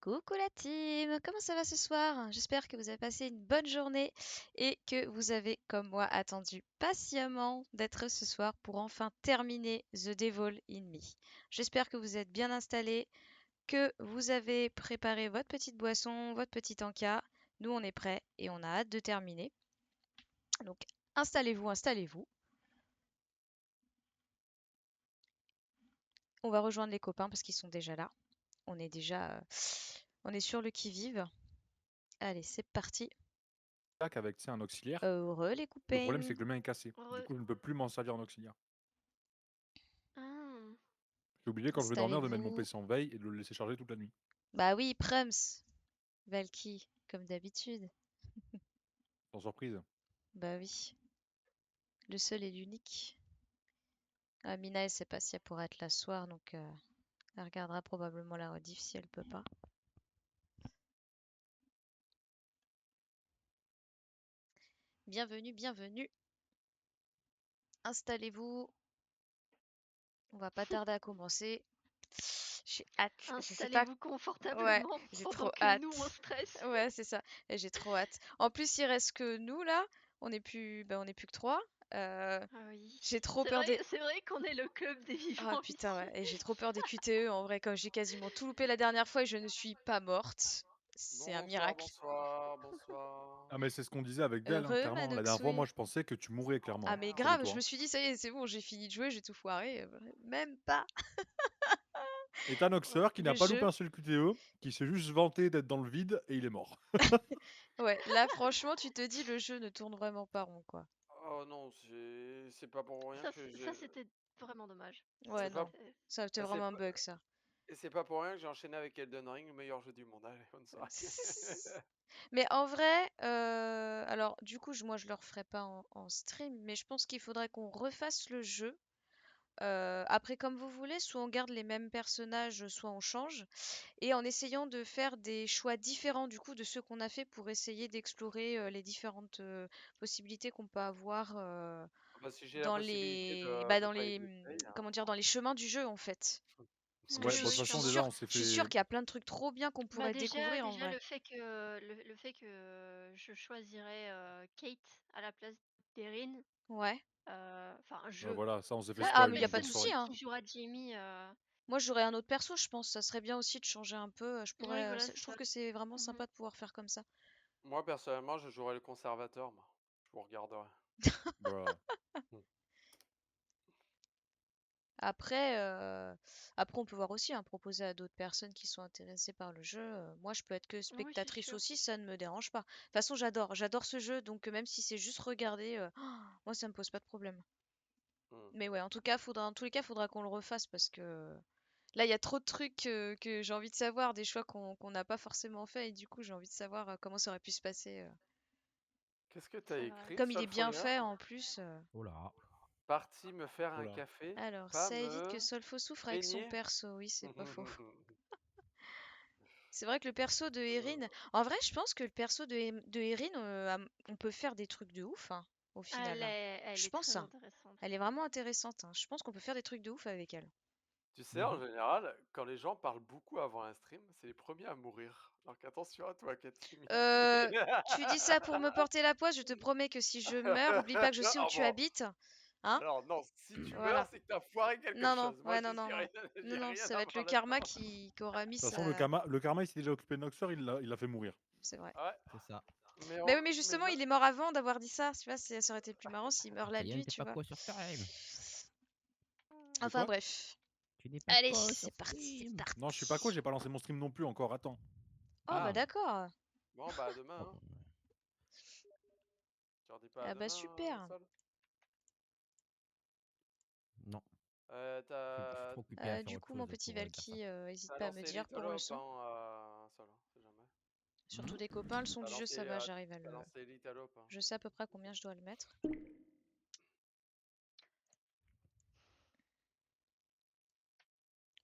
Coucou la team, comment ça va ce soir? J'espère que vous avez passé une bonne journée et que vous avez, comme moi, attendu patiemment d'être ce soir pour enfin terminer The Devil in Me. J'espère que vous êtes bien installés, que vous avez préparé votre petite boisson, votre petit encas. Nous, on est prêts et on a hâte de terminer. Donc, installez-vous, installez-vous. On va rejoindre les copains parce qu'ils sont déjà là. On est sur le qui-vive. Allez, c'est parti. Avec un auxiliaire. Heureux les Le problème, copains. c'est que le mien est cassé. Du Re... coup, je ne peux plus m'en servir en auxiliaire. Ah. J'ai oublié quand je vais dormir de mettre mon Installez-vous. PC en veille et de le laisser charger toute la nuit. Bah oui, Prums. Valky, comme d'habitude. Sans surprise. Bah oui, le seul et l'unique. Ah, Mina, elle sait pas si elle pourra être là ce soir, donc elle regardera probablement la rediff si elle peut pas. Bienvenue, bienvenue. Installez-vous. On va pas tarder à commencer. J'ai hâte. Je sais pas. Installez-vous Ouais, confortablement j'ai pendant trop que hâte. nous on stresse. Ouais, c'est ça. Et j'ai trop hâte. En plus, il reste que nous là. On est plus que trois. Euh, Ah oui. j'ai trop peur des. C'est vrai qu'on est le club des Ah vivants putain, ici. ouais. Et j'ai trop peur des QTE en vrai, comme j'ai quasiment tout loupé la dernière fois et je ne suis pas morte. C'est un Bonsoir, miracle. bonsoir, bonsoir. Ah, mais c'est ce qu'on disait avec Del, hein, Heureux, clairement. La dernière fois, moi, Manoxui. je pensais que tu mourrais, clairement. Ah mais Comme grave, je toi. me suis dit, ça y est, c'est bon, j'ai fini de jouer, j'ai tout foiré. Même pas. Et t'as Noxer qui n'a Le pas loupé jeu. un seul QTE, qui s'est juste vanté d'être dans le vide et il est mort. Ouais, là franchement, tu te dis, le jeu ne tourne vraiment pas rond, quoi. Oh non, c'est pas pour rien que Ça c'était vraiment dommage. Ouais, c'est pas non. Ça, c'était c'est vraiment un pas bug, ça. et c'est pas pour rien que j'ai enchaîné avec Elden Ring, le meilleur jeu du monde. Allez, bonne soirée. Mais en vrai, alors du coup, moi je le referai pas en stream, mais je pense qu'il faudrait qu'on refasse le jeu. Après, comme vous voulez, soit on garde les mêmes personnages, soit on change, et en essayant de faire des choix différents du coup de ceux qu'on a fait pour essayer d'explorer les différentes possibilités qu'on peut avoir Bah, si j'ai la dans possibilité de dans pas y les, essayer, hein. comment dire, dans les chemins du jeu en fait. Parce que Ouais, Oui, bon, de toute oui, façon, déjà, on s'est je suis sûre fait. qu'il y a plein de trucs trop bien qu'on Bah pourrait découvrir en déjà vrai. le fait que je choisirais Kate à la place d'Erin. Ouais. Enfin, Voilà, ça, on s'est fait Ouais, la ah, spoil, mais il y a donc pas de bonne personne souci, soirée. hein. qui jouera Jamie. Moi, j'aurais un autre perso, je pense. Ça serait bien aussi de changer un peu. Oui, voilà, Je c'est trouve ça. que c'est vraiment Mhm. sympa de pouvoir faire comme ça. Moi personnellement, je jouerais le conservateur, moi. Je vous regarderai. Voilà. Hmm. Après, après, on peut voir aussi, hein, proposer à d'autres personnes qui sont intéressées par le jeu. Moi, je peux être que Oui, c'est spectatrice sûr. aussi, ça ne me dérange pas. De toute façon, j'adore ce jeu, donc même si c'est juste regarder, moi, ça me pose pas de problème. Hmm. Mais ouais, en tout cas, dans tous les cas, faudra qu'on le refasse parce que là, il y a trop de trucs que j'ai envie de savoir, des choix qu'on n'a pas forcément fait, et du coup, j'ai envie de savoir comment ça aurait pu se passer. Qu'est-ce que t'as C'est vrai. écrit, Comme il est bien Solfoyer? fait en plus. Oh là. Parti me faire Oh un là. café, Alors, pas ça évite me que Solfo souffre avec son peigner. perso, oui, c'est pas faux. C'est vrai que le perso de Erin, Euh, en vrai, je pense que le perso de Erin, on peut faire des trucs de ouf, hein, au final, hein. Elle Je est pense, très hein. intéressante. Elle est vraiment intéressante, hein. Je pense qu'on peut faire des trucs de ouf avec elle. Tu sais, en Mhm. général, quand les gens parlent beaucoup avant un stream, c'est les premiers à mourir. Donc attention à toi, Katsumi. Euh, Tu dis ça pour me porter la poisse, je te promets que si je meurs, oublie pas que je sais où Ah tu bon. habites, hein? Alors non, si tu meurs, Voilà. c'est que t'as foiré quelque Non, non, chose. Moi, ouais, je non, sais non, rien, non. Non, j'ai non, rien ça à va être le voir karma là-dedans. qui aura mis De toute façon, le karma, il s'est déjà occupé de Noxer, il l'a fait mourir. C'est vrai. Ouais, C'est ça. Mais oui, mais mais justement, il est mort avant d'avoir dit ça, tu vois, ça aurait été plus marrant s'il meurt la Athéa nuit, n'était tu pas vois. quoi sur stream. De Enfin quoi? bref. Tu n'es pas Allez, quoi c'est sur parti, c'est stream. Non, je suis pas quoi, parti. j'ai pas lancé mon stream non plus encore, attends. Oh bah Ah. d'accord. bon, bah à demain. Oh, Hein. bon. Tu redis pas à Ah bah demain, super. Sol? Non. Je suis T'as trop occupé à faire Du autre coup, mon chose petit pour dire ça. Valky, hésite t'as pas à me lancé dire pour le l'Italope, son. Sol, on sait jamais. Surtout Hmm. des copains, le son T'as du jeu, lancé, ça va, j'arrive à t'as le. lancé l'Italope. Hein. Je sais à peu près à combien je dois le mettre.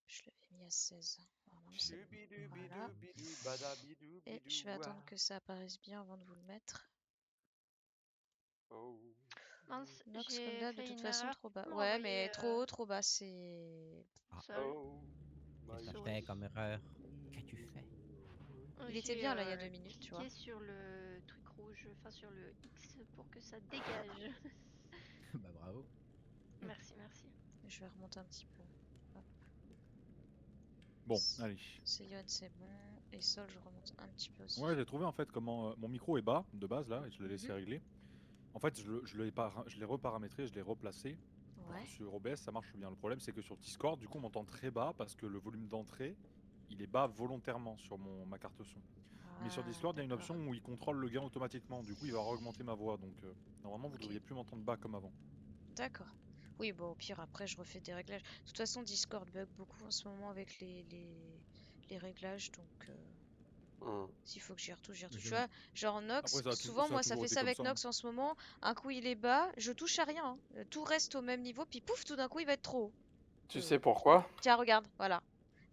Je l'avais mis à 16. Normalement, c'est bon. Voilà. Chubidou-bidou-bidou, Et je vais badabidou-bidou, attendre ah. que ça apparaisse bien avant de vous le mettre. Oh. Mince, Nox comme j'ai d'hab, de fait toute une façon, erreur. trop Tu bas. peux me Ouais, renvoyer mais trop haut, trop bas, c'est. Ah. Sol. Oh. Qu'est-ce que My t'as Sorry. fait comme erreur? Qu'as-tu fait? Il était J'ai bien là il y a 2 minutes, tu vois. cliqué sur le truc rouge, enfin sur le X pour que ça dégage. Bah bravo. Merci, merci. Je vais remonter un petit peu. Hop. Bon, allez. Seyon, c'est bon. Et Sol, je remonte un petit peu aussi. Ouais, j'ai trouvé en fait comment mon micro est bas de base là et je l'ai laissé régler. En fait, je l'ai reparamétré, je l'ai replacé pour Ouais. que sur OBS ça marche bien. Le problème, c'est que sur Discord, du coup, on m'entend très bas parce que le volume d'entrée, il est bas volontairement sur ma carte son. Mais sur Ah, Discord, il y a une d'accord. option où il contrôle le gain automatiquement. Du coup, il va augmenter ma voix. Donc, normalement, vous Ok. devriez plus m'entendre bas comme avant. D'accord. Oui, bon, au pire, après, je refais des réglages. De toute façon, Discord bug beaucoup en ce moment avec les réglages, donc s'il faut que j'y retouche, j'y retouche. Tu Je- vois, genre Après, Nox, souvent, ça a moi, ça toujours fait été ça comme avec ça. Nox en ce moment. Un coup, il est bas, je touche à rien, hein. Tout reste au même niveau, puis pouf, tout d'un coup, il va être trop haut. Tu sais pourquoi? Tiens, regarde, voilà.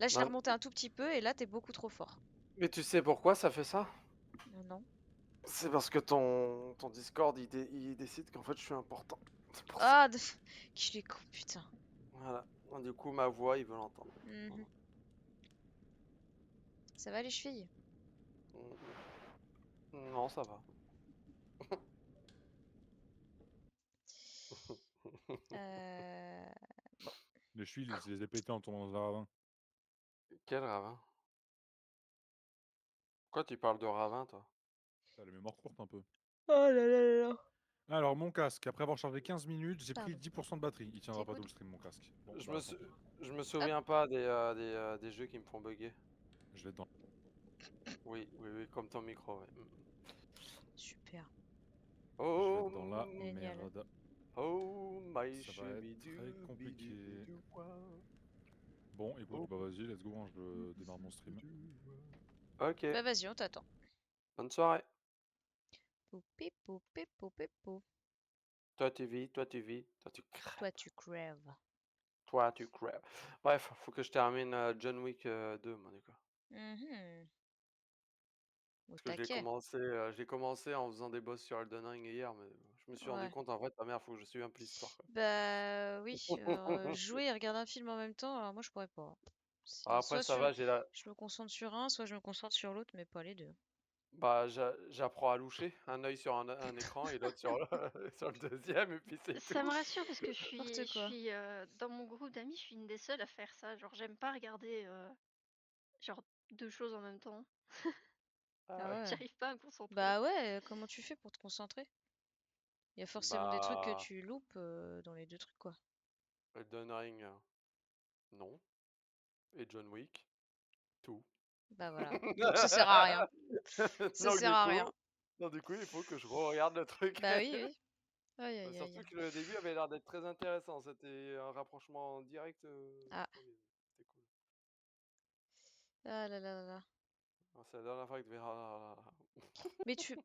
Là, je l'ai Non, remonté un tout petit peu, et là, t'es beaucoup trop fort. mais tu sais pourquoi ça fait ça? Non. C'est parce que ton Discord, il décide qu'en fait, je suis important. C'est pour ça. Ah, qu'il est con, putain. Voilà. Du coup, ma voix, il veut l'entendre. Mhm. Ça va les chevilles? Non, ça va. Bon. Les chevilles, je les ai pétés en tombant dans un ravin. Quel ravin? Pourquoi tu parles de ravin, toi? T'as la mémoire courte un peu. Oh là là là là. Alors, mon casque, après avoir chargé 15 minutes, j'ai pris Pardon. 10% de batterie. Il tiendra C'est pas good. tout le stream, mon casque. Bon, Je bah, me, tant sou- pis. je me souviens pas des jeux qui me font bugger. Je vais être dans. Oui, comme ton micro, ouais. Super. Je vais Oh, être dans la Génial. merde. oh, my Ça va être très compliqué. Bon, écoute, bah vas-y, let's go, hein, je démarre mon stream. Ok, Bah vas-y, on t'attend. bonne soirée. Poupi, poupi, poupi, pou. Toi tu vis, toi tu vis, toi tu crèves. Toi, tu crèves. Toi tu crèves. Bref, faut que je termine John Wick 2, moi, du coup. Mhm. Au Parce que taquet. j'ai commencé en faisant des boss sur Elden Ring hier, mais je me suis rendu Ouais. compte en fait, ah merde, faut que je suive un peu l'histoire, quoi. Bah oui, jouer et regarder un film en même temps, alors moi je pourrais pas. Après, ça va, Je me concentre sur un, soit je me concentre sur l'autre, mais pas les deux. bah, j'apprends à loucher, un œil sur un écran et l'autre sur sur le deuxième, et puis c'est Ça tout. me rassure parce que N'importe quoi. dans mon groupe d'amis, je suis une des seules à faire ça. Genre, j'aime pas regarder genre deux choses en même temps. Ah Ah ouais. ouais. J'arrive pas à me concentrer. Bah ouais, comment tu fais pour te concentrer? Il y a forcément des trucs que Bah, tu loupes dans les deux trucs, quoi. Elden Ring, non. Et John Wick, tout. Bah voilà. Donc ça sert à rien. Ça Donc sert du à coup, rien. il faut que je regarde le truc. Bah oui, oui. Aïe, aïe, Surtout aïe. que le début avait l'air d'être très intéressant. C'était un rapprochement direct Ah. du premier. C'était cool. Ah là là là là. Alors, c'est la dernière fois que tu verras.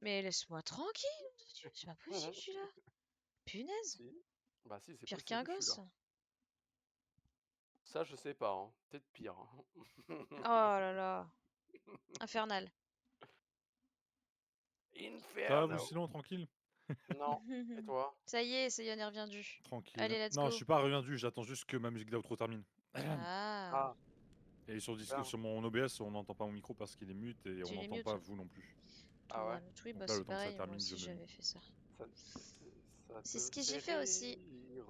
Mais laisse-moi tranquille. C'est pas possible, celui-là. Punaise. Si. Bah si, c'est Pire qu'un possible, celui-là. gosse. Ça, je sais pas. Hein. Peut-être pire. Oh là là. Infernal. Ça va, vous Inferno. sinon, tranquille? Non. Et toi? Ça y est, Seyon est reviendu. Tranquille. Allez, let's Non, go. je suis pas reviendu, j'attends juste que ma musique d'outro termine. Ah. Ah, Et sur super. mon OBS, on n'entend pas mon micro parce qu'il est mute et Tu on les n'entend mute. pas vous non plus. Ah ouais? Oui, Donc bah là, c'est le temps que ça pareil, moi termine, je aussi me j'avais mute. fait ça. Ça C'est ce te que j'ai fait aussi. rire.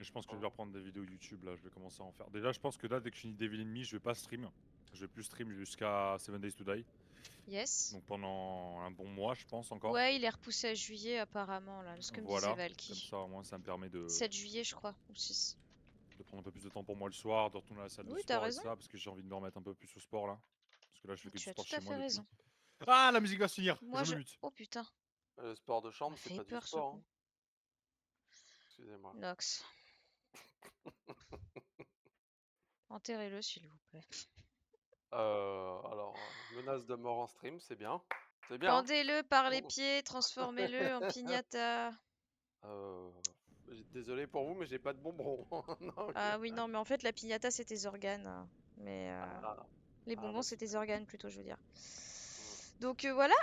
Et je pense que je vais reprendre des vidéos YouTube, là, je vais commencer à en faire. Déjà, je pense que là, dès que je finis Devil in Me, je vais pas stream. Je vais plus stream jusqu'à 7 Days to Die. Yes. Donc pendant un bon mois, je pense encore. Ouais, il est repoussé à juillet apparemment, là, ce que me disait Voilà, Valky. comme ça au moins ça me permet de 7 juillet, je crois, ou 6. prendre un peu plus de temps pour moi le soir, de retourner à la salle de Oui, t'as sport et raison. ça, parce que j'ai envie de me remettre un peu plus au sport là. Parce que là, je fais que du Tu as sport tout à chez moi fait depuis. raison. Ah, la musique va se finir, Moi, je me mute. Oh putain, Le sport de m'a chambre, c'est fait pas du peur ce sport. con. Hein. Excusez-moi. Nox. Enterrez-le, s'il vous plaît. Alors, menace de mort en stream, c'est bien. C'est bien. Pendez-le par les pieds, transformez-le en piñata. Désolé pour vous, mais j'ai pas de bonbons. Donc, Ah oui, non, mais en fait, la piñata, c'est tes organes. Mais ah, les ah, bonbons, bah c'est tes super. organes, plutôt, je veux dire. Mm. Donc voilà.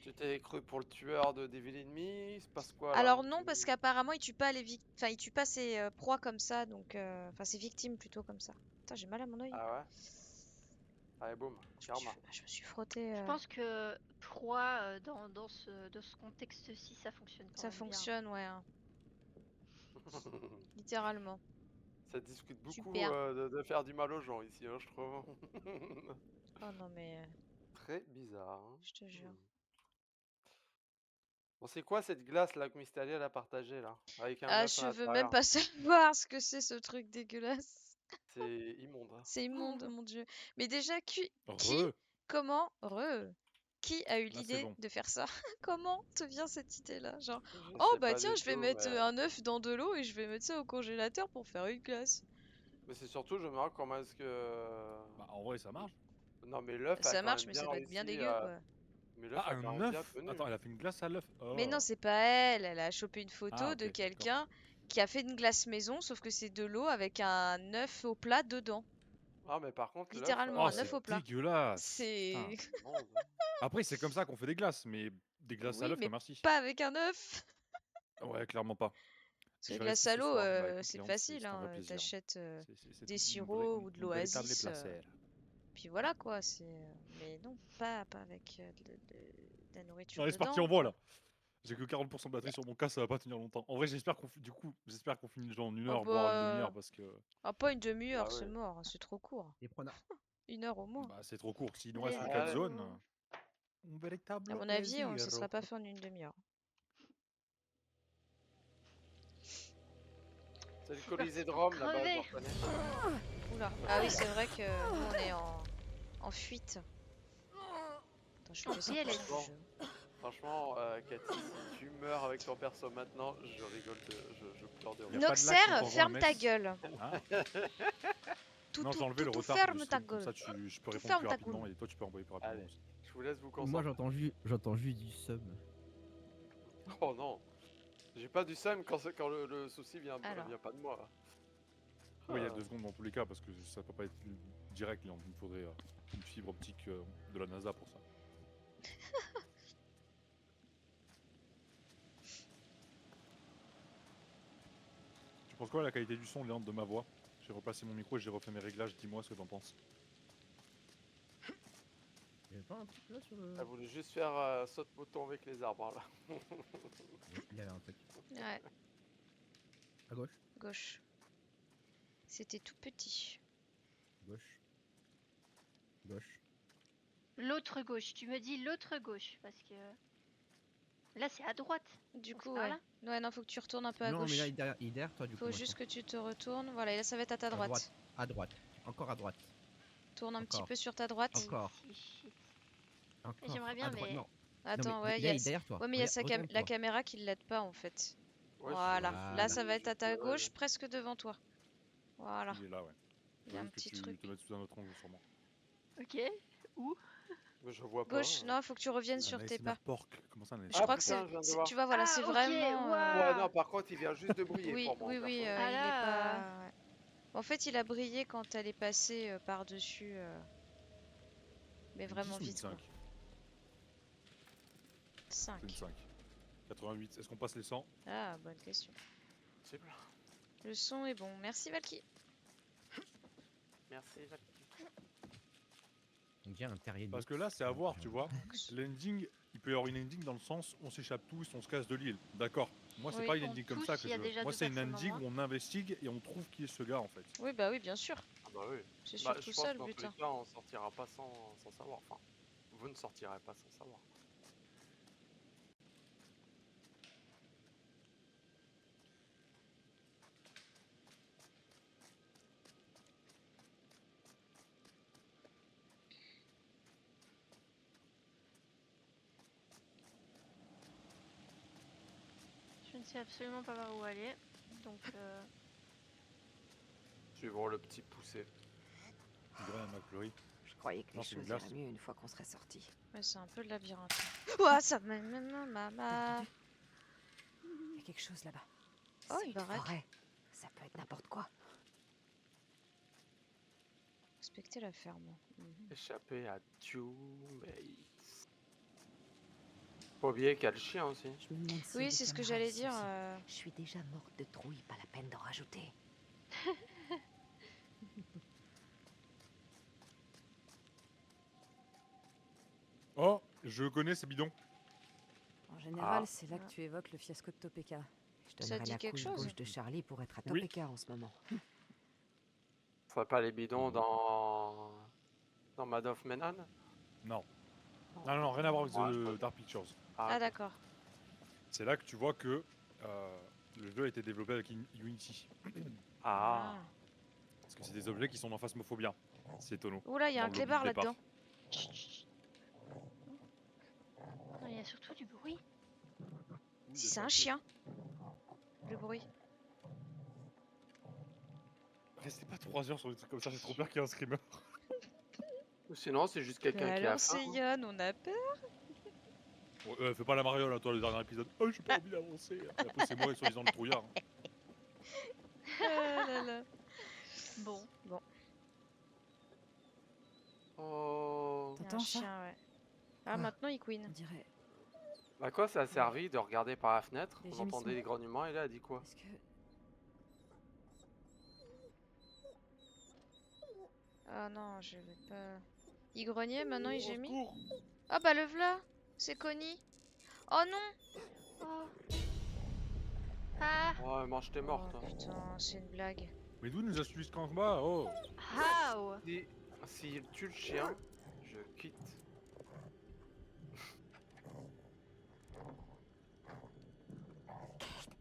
Tu t'es cru pour le tueur de Devil in Me? Il se passe quoi là? Alors non, parce qu'apparemment, il tue pas les enfin, il tue pas ses proies comme ça, donc... Enfin, ses victimes plutôt comme ça. Putain, j'ai mal à mon œil. Ah ouais? Allez, boum, karma. Je me suis frotté. Je pense que proie dans ce contexte-ci, ça fonctionne quand Ça même bien. fonctionne, ouais, hein, littéralement. Ça discute beaucoup Super. de faire du mal aux gens ici, hein, je trouve. Oh non, mais Très bizarre. Hein. je te jure. Bon, c'est quoi cette glace là que Mysteria a partagée là? Avec un Ah, œuf à je veux même l'intérieur. pas savoir ce que c'est ce truc dégueulasse. C'est immonde. Hein. C'est immonde, mon dieu. Mais déjà, qui, Re. comment, qui a eu Là, c'est l'idée bon. de faire ça? Comment te vient cette idée-là? Genre, Je oh sais bah pas tiens, du je vais tout, mettre mais... un œuf dans de l'eau et je vais mettre ça au congélateur pour faire une glace. Mais c'est surtout, je me demande comment est-ce que... Bah, en vrai, ça marche. Non mais l'œuf a Ça quand marche, même mais bien ça doit être bien réussi dégueu, quoi. Mais l'œuf Ah, a quand un même bien œuf. tenu. Attends, elle a fait une glace à l'œuf. Mais non, Oh. c'est pas elle. Elle a chopé une photo Ah, de ok, quelqu'un qui a fait une glace maison, sauf que c'est de l'eau avec un œuf au plat dedans. Ah mais par contre l'œuf... Littéralement, Oh, un c'est œuf au plat. dégueulasse. C'est... Putain. immonde. Après, c'est comme ça qu'on fait des glaces, mais des glaces à Oui, l'œuf, mais non merci. pas avec un œuf. Ouais, clairement pas. Parce que Je vais glace rester à ce l'eau, soir. Bah écoute, c'est Léon, facile, c'est un vrai hein. plaisir. T'achètes C'est des une vraie- sirops ou de un véritable l'oasis. plaisir. Puis voilà quoi, mais non, pas avec de la nourriture Non, allez, c'est parti, dedans, on voit quoi. là. J'ai que 40% de batterie sur mon casque, ça va pas tenir longtemps. En vrai, j'espère qu'on finit genre en une Oh heure, voire une bah... demi-heure, parce que Ah, pas une demi-heure, Bah c'est oui. mort, c'est trop court. Et prenons. 1 heure au moins. bah, c'est trop court. S'il nous Let's reste que Ouais. 4 Ouais. zones, go. un véritable À mon avis, ça plaisir. sera pas fait en une demi-heure. C'est le Colisée de Rome là-bas, je Crever. le reconnais. Oula. Ah oui, c'est vrai que nous, on est en fuite. Attends, je fais Oui, elle est- du jeu. Franchement, Cathy, si tu meurs avec ton perso maintenant, je rigole, je pleure de Y a rire. pas de lag quand Noxer, t'envoies un ferme ta mess. gueule. Ah. Tout, Non, tout, j'ai enlevé le tout, retard ferme du ta stream, comme gueule. ça je peux Tout répondre ferme plus ta rapidement gueule. et toi tu peux envoyer plus rapidement Allez. aussi. Je vous laisse vous Moi concentrer. j'entends juste du sub. Oh non, j'ai pas du seum quand le souci vient Alors. pas de moi. Oui, il y a Ah. 2 secondes dans tous les cas, parce que ça peut pas être direct, Léon. Il me faudrait une fibre optique de la NASA pour ça. Tu penses quoi de la qualité du son, Léon, de ma voix? J'ai replacé mon micro et j'ai refait mes réglages, dis-moi ce que t'en penses. Y'avait pas un truc là sur le. Elle voulait juste faire saute-mouton avec les arbres là. Oui, il y avait un truc. Ouais, À gauche. gauche. C'était tout petit. Gauche. Gauche. L'autre gauche. Tu me dis l'autre gauche parce que là c'est à droite. Du Donc coup, c'est par ouais. là. Ouais, non, faut que tu retournes un peu à Non, gauche. mais là il est derrière toi du coup. Faut juste que tu te retournes. Voilà, et là, ça va être à ta maintenant. droite. À droite. Encore à droite. Tourne un petit Encore. peu sur ta droite. Encore. Si, shit. Encore. J'aimerais bien, à droite. mais- Non. Attends, non, mais ouais, là, il y a... il est derrière toi. Ouais, mais il y a la Retourne-toi. caméra qui l'aide pas, en fait. Ouais, Voilà. Voilà. Là, ça va être à ta Ouais, gauche, ouais. presque devant toi. Voilà. Il est là, ouais. Il y a un Faut petit juste que tu truc. te mettes sous un autre angle, sûrement. Ok. Où? Mais je vois pas. Gauche, non, faut que tu reviennes sur tes pas. Porc. Comment ça, un Je Ah, crois que putain, c'est... je viens de c'est- voir. Tu vois, voilà, Ah, c'est ok, vraiment... waouh. Ouais, non, par contre, il vient juste de briller Oui, pour moi. oui, perso. oui, il est Ah pas... ouais. En fait, il a brillé quand elle est passée par-dessus. Mais vraiment 10 ou une vite, quoi. 5 C'est une 5. 5. 88. Est-ce qu'on passe les 100? Ah, bonne question. Possible. Le son est bon. Merci, Valky. Merci, Jacques. On dirait un terrier de Parce boxe. que là, c'est à voir, tu vois. L'ending, il peut y avoir une ending dans le sens on s'échappe tous, on se casse de l'île. D'accord. Moi, c'est Oui. pas une On ending comme touche, ça que il y a je veux. déjà Moi, deux c'est une personnes en ending moins. où on investigue et on trouve qui est ce gars en fait. Oui, bah oui, bien sûr. Ah bah oui. C'est Bah, surtout je pense ça que le dans but. tous les Hein. cas, on sortira pas sans savoir. Enfin, vous ne sortirez pas sans savoir. Je ne sais absolument pas vers où aller. Donc, Suivant le petit poussé. On dirait un McFlurry. Je croyais que Non, les c'est une choses glace. iraient mieux une fois qu'on serait sortis. Ouais, c'est un peu le labyrinthe. Ouah, ça m'a... Maman. Il y a quelque chose là-bas. Oh, C'est une une baraque. forêt. Ça peut être n'importe quoi. Respectez la ferme. Mhm. Échappé à Teammates. Faut oublier qu'il y a le chien aussi. Je me demande si Oui, les c'est ce que caméras j'allais ici dire. aussi. Je suis déjà morte de trouille, pas la peine d'en rajouter. Oh, je connais ces bidons. En général, Ah. c'est là que tu évoques le fiasco de Topeka. Je Ça te donnerais dit la quelque couille chose? gauche de Charlie pour être à Oui. Topeka en ce moment. Ce serait pas les bidons Mhm. dans Madoff Menon? Non. Non, non, rien à voir avec Ouais, je The vois. Dark Pictures. Ah, Ah ok. d'accord. C'est là que tu vois que le jeu a été développé avec Unity. Ah. Parce que c'est des objets qui sont en phasmophobia. C'est étonnant. Oula, il y a Dans un le lobby clébard de départ. là-dedans. Chut, chut, chut. Non, il y a surtout du bruit. Oui, Si il y a c'est ça un un peu. chien. Le bruit. Restez pas 3 heures sur des trucs comme ça, j'ai trop peur qu'il y ait un screamer. Ou sinon, c'est juste quelqu'un Bah qui a alors faim. c'est Yann, on a peur. Ouais, fais pas la mariole, toi, le dernier épisode. Oh, j'ai pas envie d'avancer. Et après, c'est moi, soi-disant, le trouillard. Ah là là. Bon. Oh. Il y a un T'entends ça? chien, ouais. Ah, Quoi maintenant il On queen. dirait... À quoi ça a servi de regarder par la fenêtre? Des On entendait gémissements. les grognements et là, elle a dit quoi? Est-ce que... Ah non, je vais pas. Il grognait, maintenant il Au gémit. secours. Ah bah le v'là. C'est Connie. Oh non. Oh. Ah. Oh, mange t'es morte. Oh putain, c'est une blague. Mais d'où nous a suivi ce combat? Oh. How? S'il tue le chien, je quitte.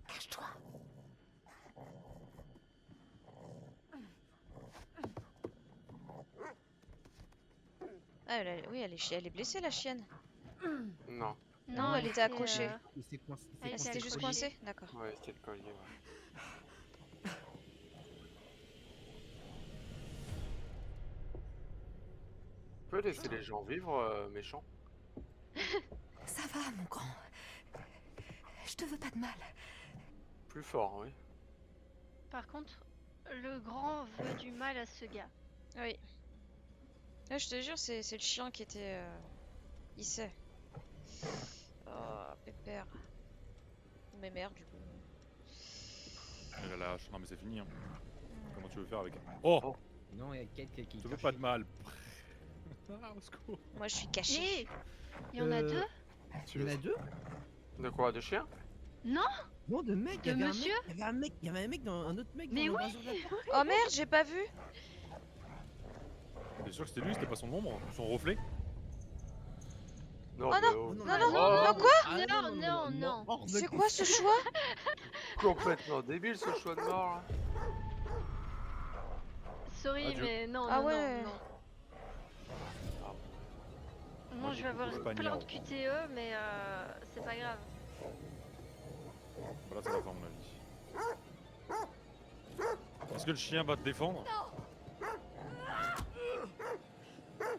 Cache-toi. Ah oui, elle est blessée la chienne. Non. Non, elle était c'est, accrochée. Il s'est coincé. il s'est Elle Elle était s'était coincé juste le accrochée. collier. coincée. D'accord. Ouais, c'était le collier, ouais. Tu peux laisser les gens vivre, méchants? Ça va, mon grand. Je te veux pas de mal. Plus fort, oui. Par contre, le grand veut du mal à ce gars. Oui. Là, je te jure, c'est le chien qui était. Il sait. Oh, pépère. Mais merde, du coup. Elle a la hache. Non, mais c'est fini. Hein. Comment tu veux faire avec. Oh, Non, il y a quelqu'un qui je est te veux caché. pas de mal. Ah, au secours. Moi, je suis cachée. Hé! Il y en a deux? Il y en a deux? De quoi? De chien? Non? Non, de mecs. De monsieur? Il y avait un mec dans un autre mec Mais dans oui! l'invasion de la Terre. Oh merde, j'ai pas vu. T'es sûr que c'était lui? C'était pas son ombre? Son reflet? Non, Oh mais non, oh, non, non, quoi? Ah, Non. hors de C'est question. quoi ce choix? complètement débile ce choix de mort là. Sorry, Adieu. mais non, Ah non, ouais. non. Moi, Non, je vais avoir je pas plein de Niao. QTE, mais c'est pas grave. Voilà, c'est la fin, à mon avis. Est-ce que le chien va te défendre?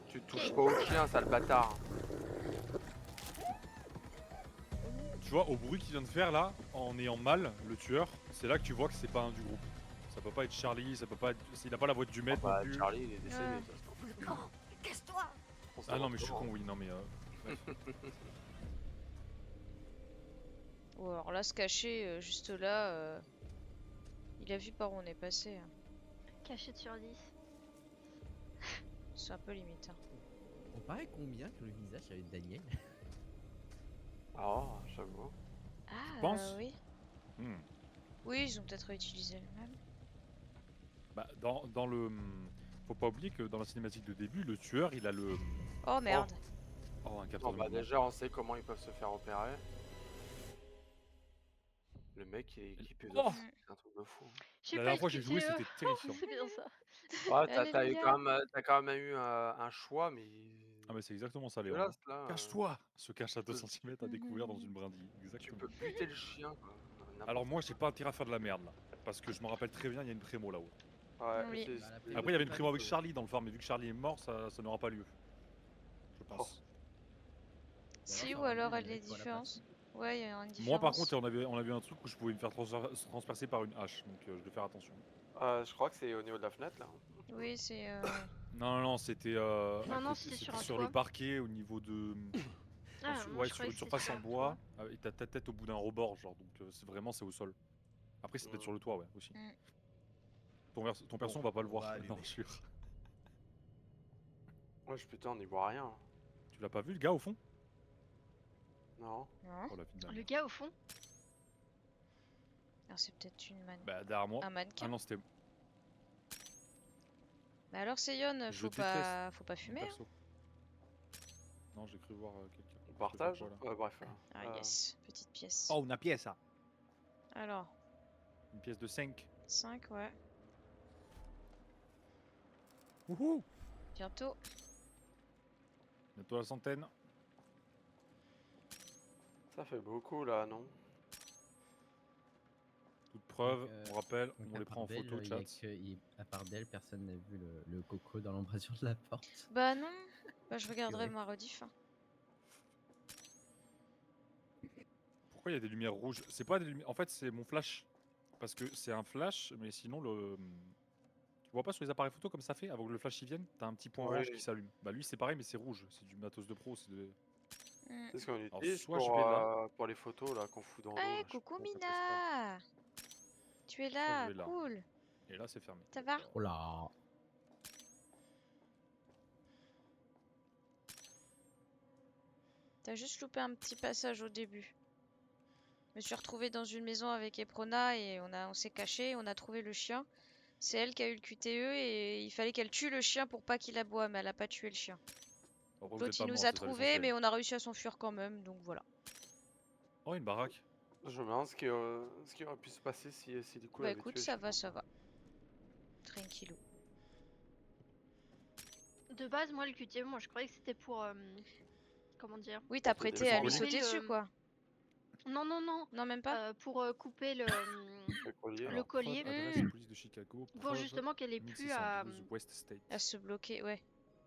Tu touches pas au chien, sale bâtard. Tu vois, au bruit qu'il vient de faire là, en ayant mal, le tueur, c'est là que tu vois que c'est pas un du groupe. Ça peut pas être Charlie, ça peut pas être. Il a pas la voix du maître Bah, non plus. Charlie, il est décédé. Ouais. ça se trouve. Volcan, casse-toi. On se Ah non, demande mais je suis comment. con, oui, non, mais. Ou alors là, se cacher juste là. Il a vu par où on est passé. Hein. Cachette sur 10. C'est un peu limite. Hein. On paraît combien sur le visage avec Daniel? Oh, j'avoue. Ah, penses? oui. Hmm. Oui, ils ont peut-être réutilisé le même. Bah, dans le. Faut pas oublier que dans la cinématique de début, le tueur, il a le. Oh merde. Oh, un capteur Bon, de bah, mouvement. déjà, on sait comment ils peuvent se faire opérer. Le mec, il est équipé de Oh fou. C'est un truc de fou. J'ai La pas dernière eu fois de que j'ai joué, QTE. c'était terrifiant. C'est bien ça. Ouais, t'as eu Alléluia. quand même eu un choix, mais. Ah, mais c'est exactement ça, Léon. Dégueulasse, là. Cache-toi! Se cache à 2 tu- cm à découvert dans une brindille. Tu Exactement. peux buter le chien, quoi. N'importe Alors, moi, j'ai pas intérêt à faire de la merde là. Parce que je me rappelle très bien, il y a une prémo là-haut. quoi. Ouais, Oui. c'est- Bah, la c'est- Après, il y avait une pas primo du avec tout. Charlie dans le phare, mais vu que Charlie est mort, ça n'aura pas lieu. Je pense. Si, ça ou aurait alors lieu, elle mais est avec quoi, la différence. Ouais, il y a une différence. Moi, par contre, on avait un truc où je pouvais me faire transpercer par une hache, donc je devais faire attention. Je crois que c'est au niveau de la fenêtre, là. Oui, c'est. Non, non, non, c'était Non, non, côté- c'était c'était sur un sur toit. le parquet au niveau de. Ah, moi Ouais, je sur croyais une que c'était surface sur en un bois, toit. et t'as ta tête au bout d'un rebord, genre, donc c'est vraiment c'est au sol. Après, c'est peut-être sur le toit, ouais, aussi. Mm. Ton perso, on va pas le voir, non, sûr. Ouais, putain, on y voit rien. Tu l'as pas vu, le gars, au fond? Non. Non. Oh la vie de ma Le mère. gars au fond. Alors c'est peut-être Bah, derrière moi. un Ah mannequin. non, c'était Bah alors Seyon, Je déteste faut pas mon fumer. Hein. perso. Non, j'ai cru voir quelqu'un. On Je fais partage quoi, là? Ouais, bref. Ah yes, petite pièce. Oh, une pièce, ça. Alors, Une pièce de 5. 5, ouais. Wouhou! Bientôt. Bientôt la centaine. Ça fait beaucoup là, non? Toute preuve, Donc, on rappelle, Donc, on à les part prend en d'elle, photo, il y a chat. à part d'elle, personne n'a vu le coco dans l'embrasure de la porte. Bah non. Bah je regarderai Purée. ma rediff. Hein. Pourquoi il y a des lumières rouges? C'est pas des lumières. En fait, c'est mon flash. Parce que c'est un flash, mais sinon, tu vois pas sur les appareils photo comme ça fait avant que le flash y vienne? T'as un petit point Oui. orange qui s'allume. Bah, lui, c'est pareil, mais c'est rouge. C'est du matos de pro. Mm. C'est ce qu'on Alors, utilise soit je vais là, pour les photos là qu'on fout dans l'eau. Hey, là, je sais coucou pas comment t'appelles ça. Mina. Tu es soit je là, vais là. cool. Et là, c'est fermé. Ça va? Oh là. T'as juste loupé un petit passage au début. Je me suis retrouvée dans une maison avec Eprona et on s'est caché, on a trouvé le chien. C'est elle qui a eu le QTE et il fallait qu'elle tue le chien pour pas qu'il aboie, mais elle a pas tué le chien. Après, vous L'autre êtes il pas nous mort, a c'est ça trouvés, l'essentiel. mais on a réussi à s'enfuir quand même, donc voilà. Oh, une baraque. Je me demande ce qui aurait pu se passer si du coup Bah elle avait écoute, tué le ça va, chien. ça va. Tranquillou. De base, moi le QTE, moi je croyais que c'était pour comment dire? Oui, t'as Pour te prêté à lui défendre. sauter dessus, quoi. Non non non, Non, même pas? pour couper le Le collier. le Alors, collier. preuve, adresse Mm. police de Chicago. Pour Preuve, justement qu'elle ait plus 1612 West State. À se bloquer, ouais.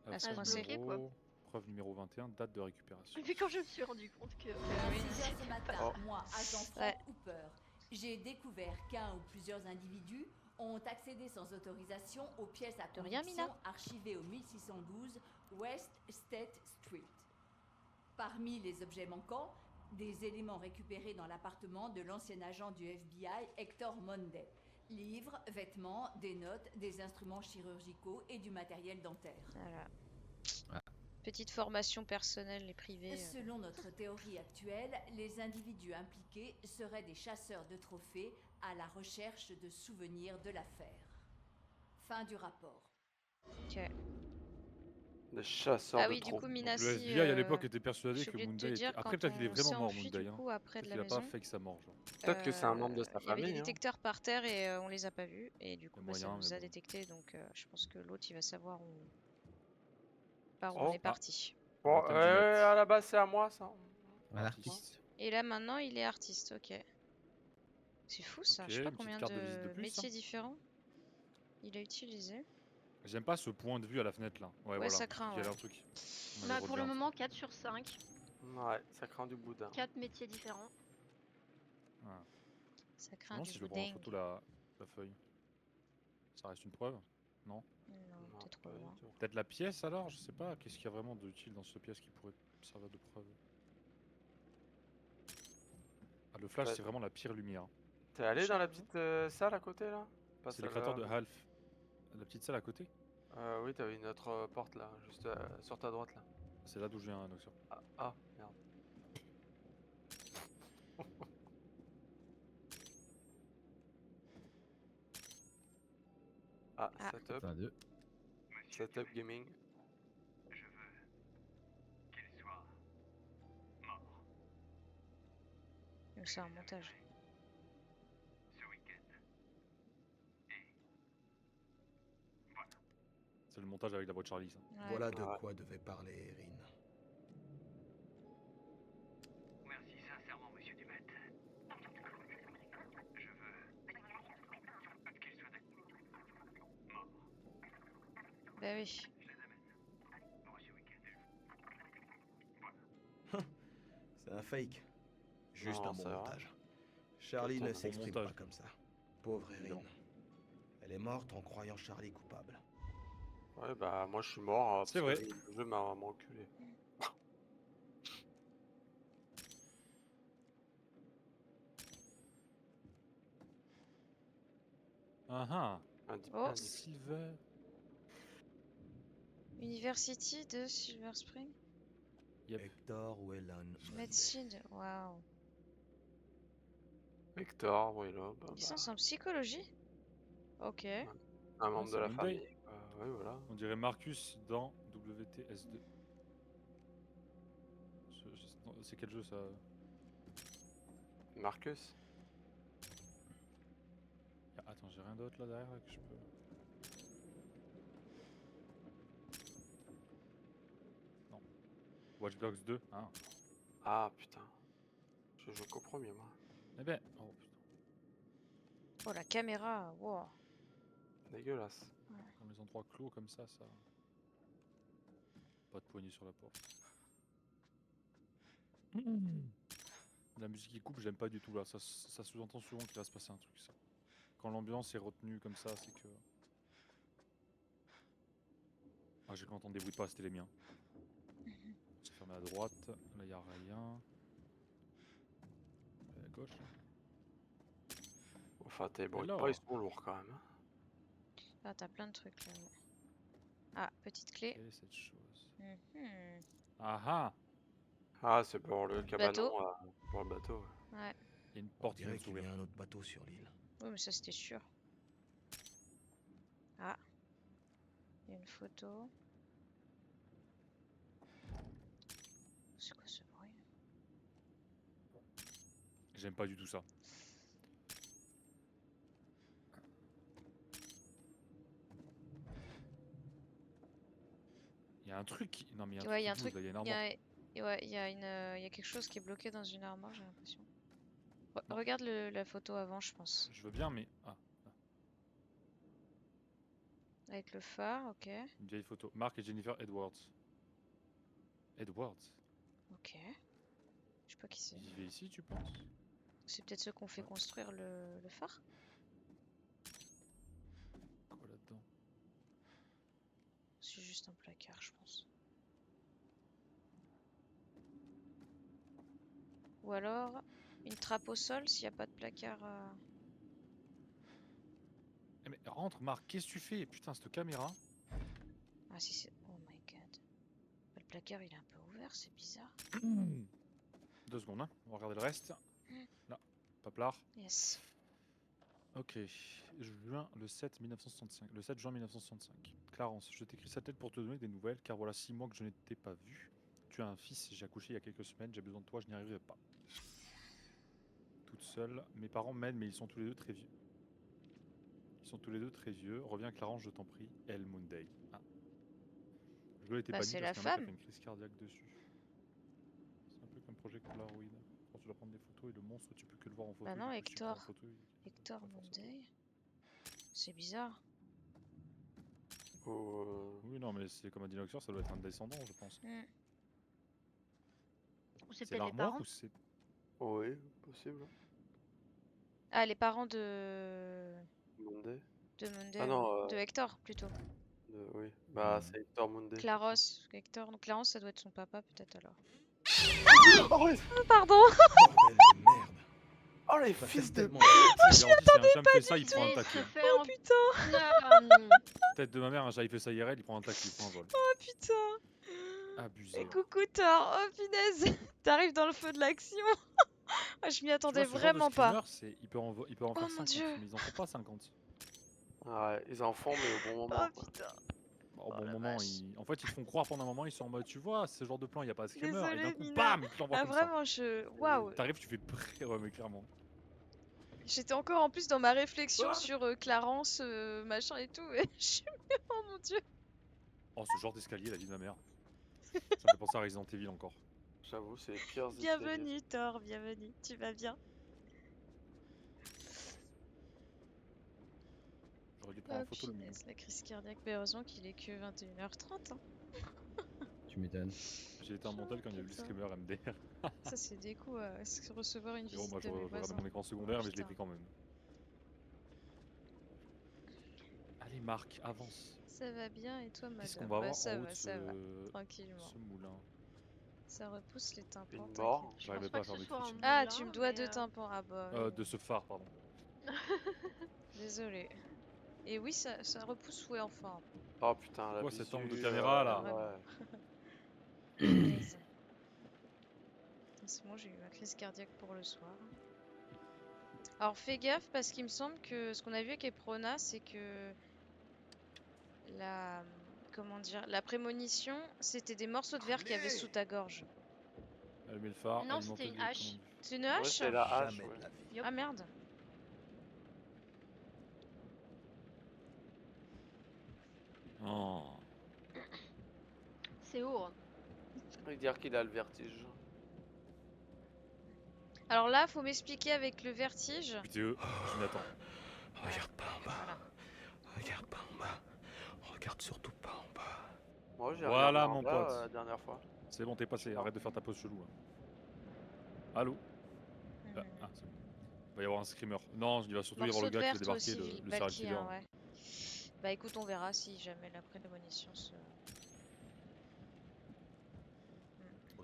à se se coincer. bloquer, quoi. Preuve numéro 21, date de récupération. Et puis quand je me suis rendu compte que À 6 heures ce matin, Oh. moi, agent Frank Ouais. Hooper, j'ai découvert qu'un ou plusieurs individus ont accédé sans autorisation aux pièces à De rien, conviction Mina. archivées au 1612 West State Street. Parmi les objets manquants, des éléments récupérés dans l'appartement de l'ancien agent du FBI Hector Monday. Livres, vêtements, des notes, des instruments chirurgicaux et du matériel dentaire. Voilà. Ah. Petite formation personnelle et privée. Selon notre théorie actuelle, les individus impliqués seraient des chasseurs de trophées à la recherche de souvenirs de l'affaire. Fin du rapport. Ok. Des chasseurs Ah de oui, du trop. coup, Donc, Mina, le si, FBI à l'époque était je persuadé suis que obligée de te Moonday était. dire, Après, quand peut-être qu'il est on vraiment s'est mort, enfui Moonday. du Hein. coup après de Peut-être la qu'il a pas maison, fake sa mort, genre. Peut-être que c'est un membre de sa il y avait des famille. Hein. détecteurs par terre et on les a pas vus. Et du coup, Il y a bah, ça moyen, nous mais a bon. détectés. Donc je pense que l'autre, il va savoir par où Oh. on est parti. Bon, Baptême du maître. à la base c'est à moi ça. À l'artiste. Et là, maintenant, il est artiste. Ok. C'est fou ça. Ok, Je sais pas une petite combien carte de visite de de plus, métiers hein. différents il a utilisé. J'aime pas ce point de vue à la fenêtre là. Ouais, voilà. ça craint, Il y a ouais. un truc. On avait Bah, pour relevé le un truc. moment 4 sur 5, Ouais, ça craint du boudin. 4 métiers différents. Voilà. Ça craint Non, du si je veux prendre en boudin. photo la feuille. Ça reste une preuve? Non? Non, Non, t'es trop pas du loin. tout. Peut-être la pièce alors? Je sais pas. Qu'est-ce qu'il y a vraiment d'utile dans cette pièce qui pourrait servir de preuve? Ah, le flash, Ouais. c'est vraiment la pire lumière. T'es allé dans la J'avoue. petite salle à côté là? Pas C'est les celle-là, créateurs de mais- Half. La petite salle à côté? Oui, t'avais une autre porte là, juste sur ta droite là. C'est là d'où je viens, Noxia. Ah, merde. Ah, Ah. setup, Enfin, deux. setup gaming. Donc c'est un montage. C'est le montage avec la voix de Charlie, ça. Ouais. Voilà de Ouais. quoi devait parler Erin. Merci sincèrement, monsieur Dumet. Je veux qu'il soit mort. Bah oui. Je les amène. Bon, ce week-end. C'est un fake. Juste Non, un bon ça va. montage. Charlie Quel ne bon s'exprime montage. pas comme ça. Pauvre Erin. Évidemment. Elle est morte en croyant Charlie coupable. Ouais, bah moi je suis mort parce C'est vrai. que le jeu m'a enculé. Ah ah. Oh. Silver. University de Silver Spring. Yep. Hector Whelan Monday. Médecine. Waouh. Hector, oui, là. Licence en psychologie. Ok. Un membre de c'est la Monday. famille. Oui, voilà. On dirait Marcus dans WTS2. Non, c'est quel jeu ça? Marcus. Attends, j'ai rien d'autre là derrière là, que je peux. Non. Watch Dogs 2. Ah. Ah putain. Je joue qu'au premier, moi. Eh ben. Oh putain. Oh la caméra. Wow. Dégueulasse. Dans les endroits clos comme ça. Pas de poignée sur la porte. La musique qui coupe, j'aime pas du tout là. Ça sous-entend souvent qu'il va se passer un truc. Ça. Quand l'ambiance est retenue comme ça, c'est que. Ah, j'ai cru entendre des bruits de pas, c'était les miens. C'est fermé à droite. Là, y a rien. À gauche. Enfin, tes bruits de Alors. pas, ils sont lourds quand même. hein. Ah, t'as plein de trucs là. Ouais. Ah, petite clé. Quelle est cette chose? Mhm. Ah ah. Ah, c'est pour le Bateau. cabanon, pour le bateau. ouais. Ouais. Il y a une On porte qui vient dirait de qu'il y s'ouvrir. a un autre bateau sur l'île. Oui, mais ça c'était sûr. Ah. Il y a une photo. C'est quoi ce bruit? J'aime pas du tout ça. Il y a un truc qui. Non, mais il y a un Ouais, il y a un truc truc. qui bouge, là, il y a une Il y armoire. ouais, il y a quelque chose qui est bloqué dans une armoire, j'ai l'impression. Regarde la photo avant, je pense. Je veux bien, mais. Ah, Avec le phare, ok. une vieille photo. Mark et Jennifer Edwards. Edwards? Ok. Je sais pas qui c'est. Ils vivaient ici, tu penses? C'est peut-être ceux qu'on fait Ouais. construire le phare? Quoi là-dedans? C'est juste un placard, je pense. Ou alors une trappe au sol s'il n'y a pas de placard. Eh mais rentre, Marc, qu'est-ce que tu fais? Putain, cette caméra. Ah si c'est. Oh my god. Le placard il est un peu ouvert, c'est bizarre. 2 secondes, hein. On va regarder le reste. Là, paplard. Yes. Ok, le 7 1965. Le 7 juin 1965. Clarence, je t'écris cette lettre pour te donner des nouvelles, car voilà 6 mois que je ne t'ai pas vu. Tu as un fils, j'ai accouché il y a quelques semaines, j'ai besoin de toi, je n'y arriverai pas. Toute seule. Mes parents m'aident, mais ils sont tous les deux très vieux. Reviens Clarence, je t'en prie. El Monday. Ah. Le jeu était Bah, banni c'est parce la qu'un mec a femme. fait une crise cardiaque dessus. C'est un peu comme Project Polaroid. Quand tu dois prendre des photos et le monstre, tu peux que le voir en photo. Bah non, du coup, si tu prends en Hector. photo, Hector pas forcément. Monday. C'est bizarre. Oui, non, mais c'est comme a dit Noxor, ça doit être un descendant, je pense. Ou c'est C'est peut-être les l'armoire parents. ou c'est. Oui, possible. Ah, les parents de. Monday. De Monday, Ah non, ouais. De Hector plutôt. oui. Bah, Hmm. c'est Hector Monday. Claros, Hector. Donc Clarence, ça doit être son papa peut-être alors. Oh, ouais. Pardon. Bordel de merde. Oh, les Ça fils fait de. tellement Si un chat me fait ça, il prend un Il tacle. se hein. fait en... Putain. Tête de ma mère, un chat il fait ça IRL, il prend un tacle, il prend un vol. Oh putain. Abusé. Et hein. coucou Thor. Oh punaise. T'arrives dans le feu de l'action. Ah, je m'y Tu attendais vois, ce genre de vraiment pas. screamer, il peut en Oh faire mon 50, Dieu. mais ils en font pas 50. Ouais, ils en font, mais au bon moment. Oh quoi. putain. Au Oh bon la moment, vache. en fait, ils te font croire pendant un moment, ils sont en mode, tu vois, ce genre de plan, il n'y a pas de screamer, et d'un Désolée coup, Nina. bam, ils te l'envoient Ah comme ça. vraiment je. Waouh. T'arrives, tu fais prêt, ouais, mais clairement. J'étais encore en plus dans ma réflexion Ah. sur Clarence, machin et tout. Et je suis. Oh mon Dieu. Oh, ce genre d'escalier, la vie de ma mère. Ça me fait penser à Resident Evil encore. J'avoue, c'est les pires escaliers. Bienvenue Thor, bienvenue. Tu vas bien? J'aurais dû prendre Oh en photo le milieu. punaise, la crise cardiaque. Mais heureusement qu'il est que 21h30. Hein. Tu m'étonnes. J'ai été un mental quand il y a eu le Putain. screamer MDR. Ça c'est des coups à recevoir une Mais bon, visite moi, de mes je regardais voisins. mon écran secondaire, mais je l'ai Putain. pris quand même. Allez, Marc, avance. Ça va bien et toi Qu'est-ce madame? qu'on va Bah avoir ça en haut va, de ça va. ce Tranquillement. moulin? Ça repousse les tympans, Une t'inquiète. mort. Je J'arrivais pense pas pas à que faire ce de soit un Twitch. Ah, moulin, tu me dois mais, 2 tympans. Ah bah oui. De ce phare, pardon. Désolé. Et oui, ça repousse, ouais, enfin. Oh putain, la Quoi, cet angle de visu, caméra, là? Vraiment. ouais. Punaise. C'est bon, j'ai eu ma crise cardiaque pour le soir. Alors fais gaffe parce qu'il me semble que ce qu'on a vu avec Eprona, c'est que la, comment dire, la prémonition, c'était des morceaux de verre qu'il y avait sous ta gorge. Allumer le phare, Non, alimenter c'était une le hache. commande vue. C'est une Ouais, hache? c'est la hache, Jamais ouais. de la vie. Yup. Ah merde. Oh. C'est haut. Hein. Il veut dire qu'il a le vertige. Alors là, faut m'expliquer avec le vertige. Putain, je m'y attends. Regarde pas en bas. Voilà. Regarde pas en bas. Regarde surtout pas en bas. Moi, j'ai Voilà, regardé en mon bas pote. la dernière fois. C'est bon, t'es passé, Non. arrête de faire ta pause chelou. Là. Allô Ah, c'est bon. Il va y avoir un screamer. Non, il va surtout y avoir Morceau le de gars qui verre, va toi débarquer, aussi, le serial Valky, killer. hein, ouais. Bah écoute, on verra si jamais la prémonition se...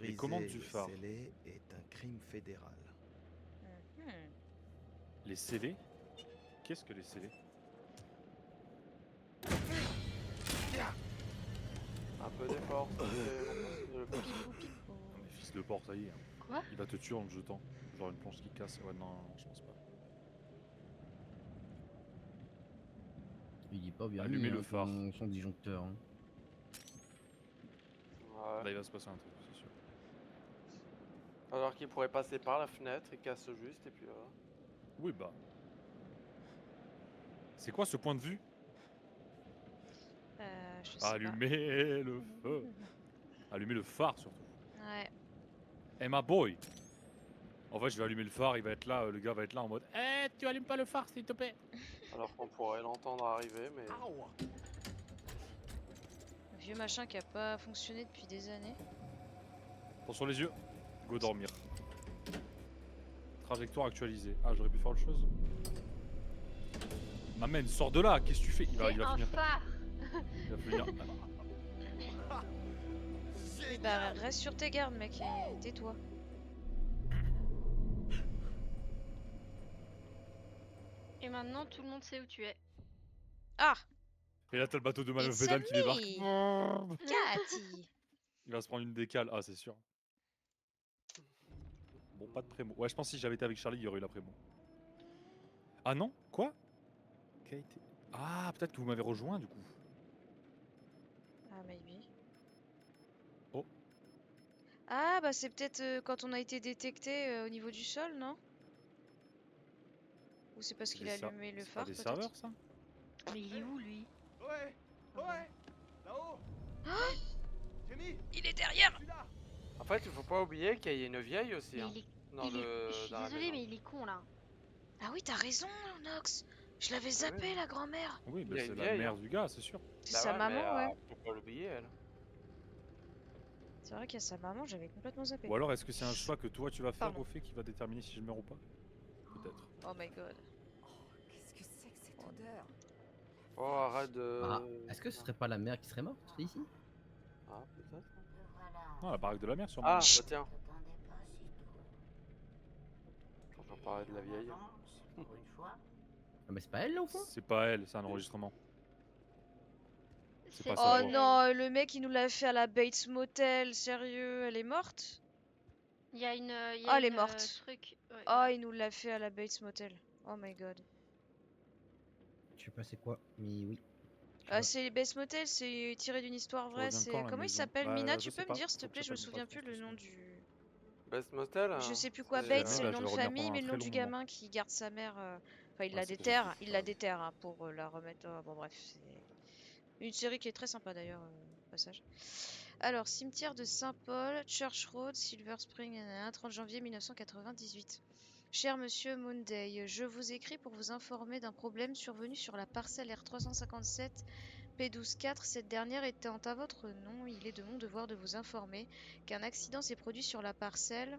Les commandes Briser du les phare. scellés est un crime fédéral. Mhm. Les scellés? Qu'est-ce que les scellés? Un peu d'effort. s'il te plaît, on continue le faire. Pipou, pipou. Non mais fils de porte, ça y est. Hein. Quoi? Il va te tuer en le jetant. Genre une planche qui casse. Ouais, non, non, je pense pas. Il est pas bien Allumez mis, le phare. son disjoncteur. Hein. Ouais. Là, il va se passer un truc, c'est sûr. Alors qu'il pourrait passer par la fenêtre, il casse juste et puis Oui, bah. C'est quoi ce point de vue? Je sais pas. Allumez le feu. Allumez le phare surtout. Ouais. Hey, my boy. En fait, je vais allumer le phare, il va être là, le gars va être là en mode Eh, tu allumes pas le phare, s'il te plaît. alors qu'on pourrait l'entendre arriver, mais Un vieux machin qui a pas fonctionné depuis des années. Attention les yeux. Go dormir. Trajectoire actualisée. Ah, j'aurais pu faire autre chose. M'amène, sors de là, qu'est-ce que tu fais? Il va C'est un finir. phare. Il va finir. Bah reste sur tes gardes, mec, et tais-toi. Et maintenant, tout le monde sait où tu es. Ah! Et là, t'as le bateau de Man of It's Medan qui débarque. me! Cathy! Il va se prendre une décale. Ah, c'est sûr. Bon, pas de prémo. Ouais, je pense que si j'avais été avec Charlie, il y aurait eu la prémo. Ah non? Quoi? Kate. Ah, peut-être que vous m'avez rejoint du coup. Ah, maybe. Oh. Ah, bah c'est peut-être quand on a été détecté au niveau du sol, non? Ou c'est parce C'est qu'il des a ser- allumé le c'est pas phare, des peut-être? serveurs, ça? Mais il est où, lui? Ouais, Ah, ouais, là-haut, Ah, Jimmy, il est derrière! je suis là. en fait, il faut pas oublier qu'il y a une vieille aussi. Mais Hein, il est... dans il est- le, Je suis dans la désolée, maison. mais il est con, là. Ah oui, t'as raison, Nox! Je l'avais Oui, zappé, oui. la grand-mère! Oui, Il bah y a c'est une la vieille. mère Hein. du gars, c'est sûr. C'est Bah sa ouais, maman, ouais. faut pas l'oublier, elle. C'est vrai qu'il y a sa maman, j'avais complètement zappé. Ou alors, est-ce que c'est un choix que toi tu vas faire, Pardon. Refait, qui va déterminer si je meurs ou pas? Peut-être. Oh my god. Qu'est-ce que c'est que cette odeur? Oh, arrête de. Ah, est-ce que ce serait pas la mère qui serait morte ici? Ah, peut-être. Ah, la baraque de la mère, sûrement. Ah, bah tiens. J'entends parler de la vieille. Ah, mais c'est pas elle là au fond? C'est pas elle, c'est un enregistrement. C'est C'est pas ça. Oh elle. non, le mec il nous l'a fait à la Bates Motel, sérieux, elle est morte? Il y a une... il y Oh, a elle est une, morte. truc... Ouais, Oh, voilà. il nous l'a fait à la Bates Motel. Oh my god. Je sais pas c'est quoi, mais oui. Je Ah, vois. c'est les Bates Motel, c'est tiré d'une histoire Tu vraie. reviens quand, C'est la comment il maison? s'appelle, Bah, Mina? je Tu sais peux me pas. dire s'il te Faut que plaît? Je me j'appelle mon souviens patron, plus le de toute nom façon. du. Best Motel. Je Hein, sais plus quoi. c'est, Bates, jamais, c'est là, le je nom vais de revenir famille, pendant un mais le très nom long du moment. gamin qui garde sa mère. Enfin, il Ouais, la c'est déterre. possible, Il t'as la raison. déterre hein, pour la remettre. Bon, bref, c'est une série qui est très sympa d'ailleurs, au passage. Alors, cimetière de Saint-Paul, Church Road, Silver Spring, 30 janvier 1998. Cher monsieur Monday, je vous écris pour vous informer d'un problème survenu sur la parcelle R357 P12-4. Cette dernière étant à votre nom, il est de mon devoir de vous informer qu'un accident s'est produit sur la parcelle.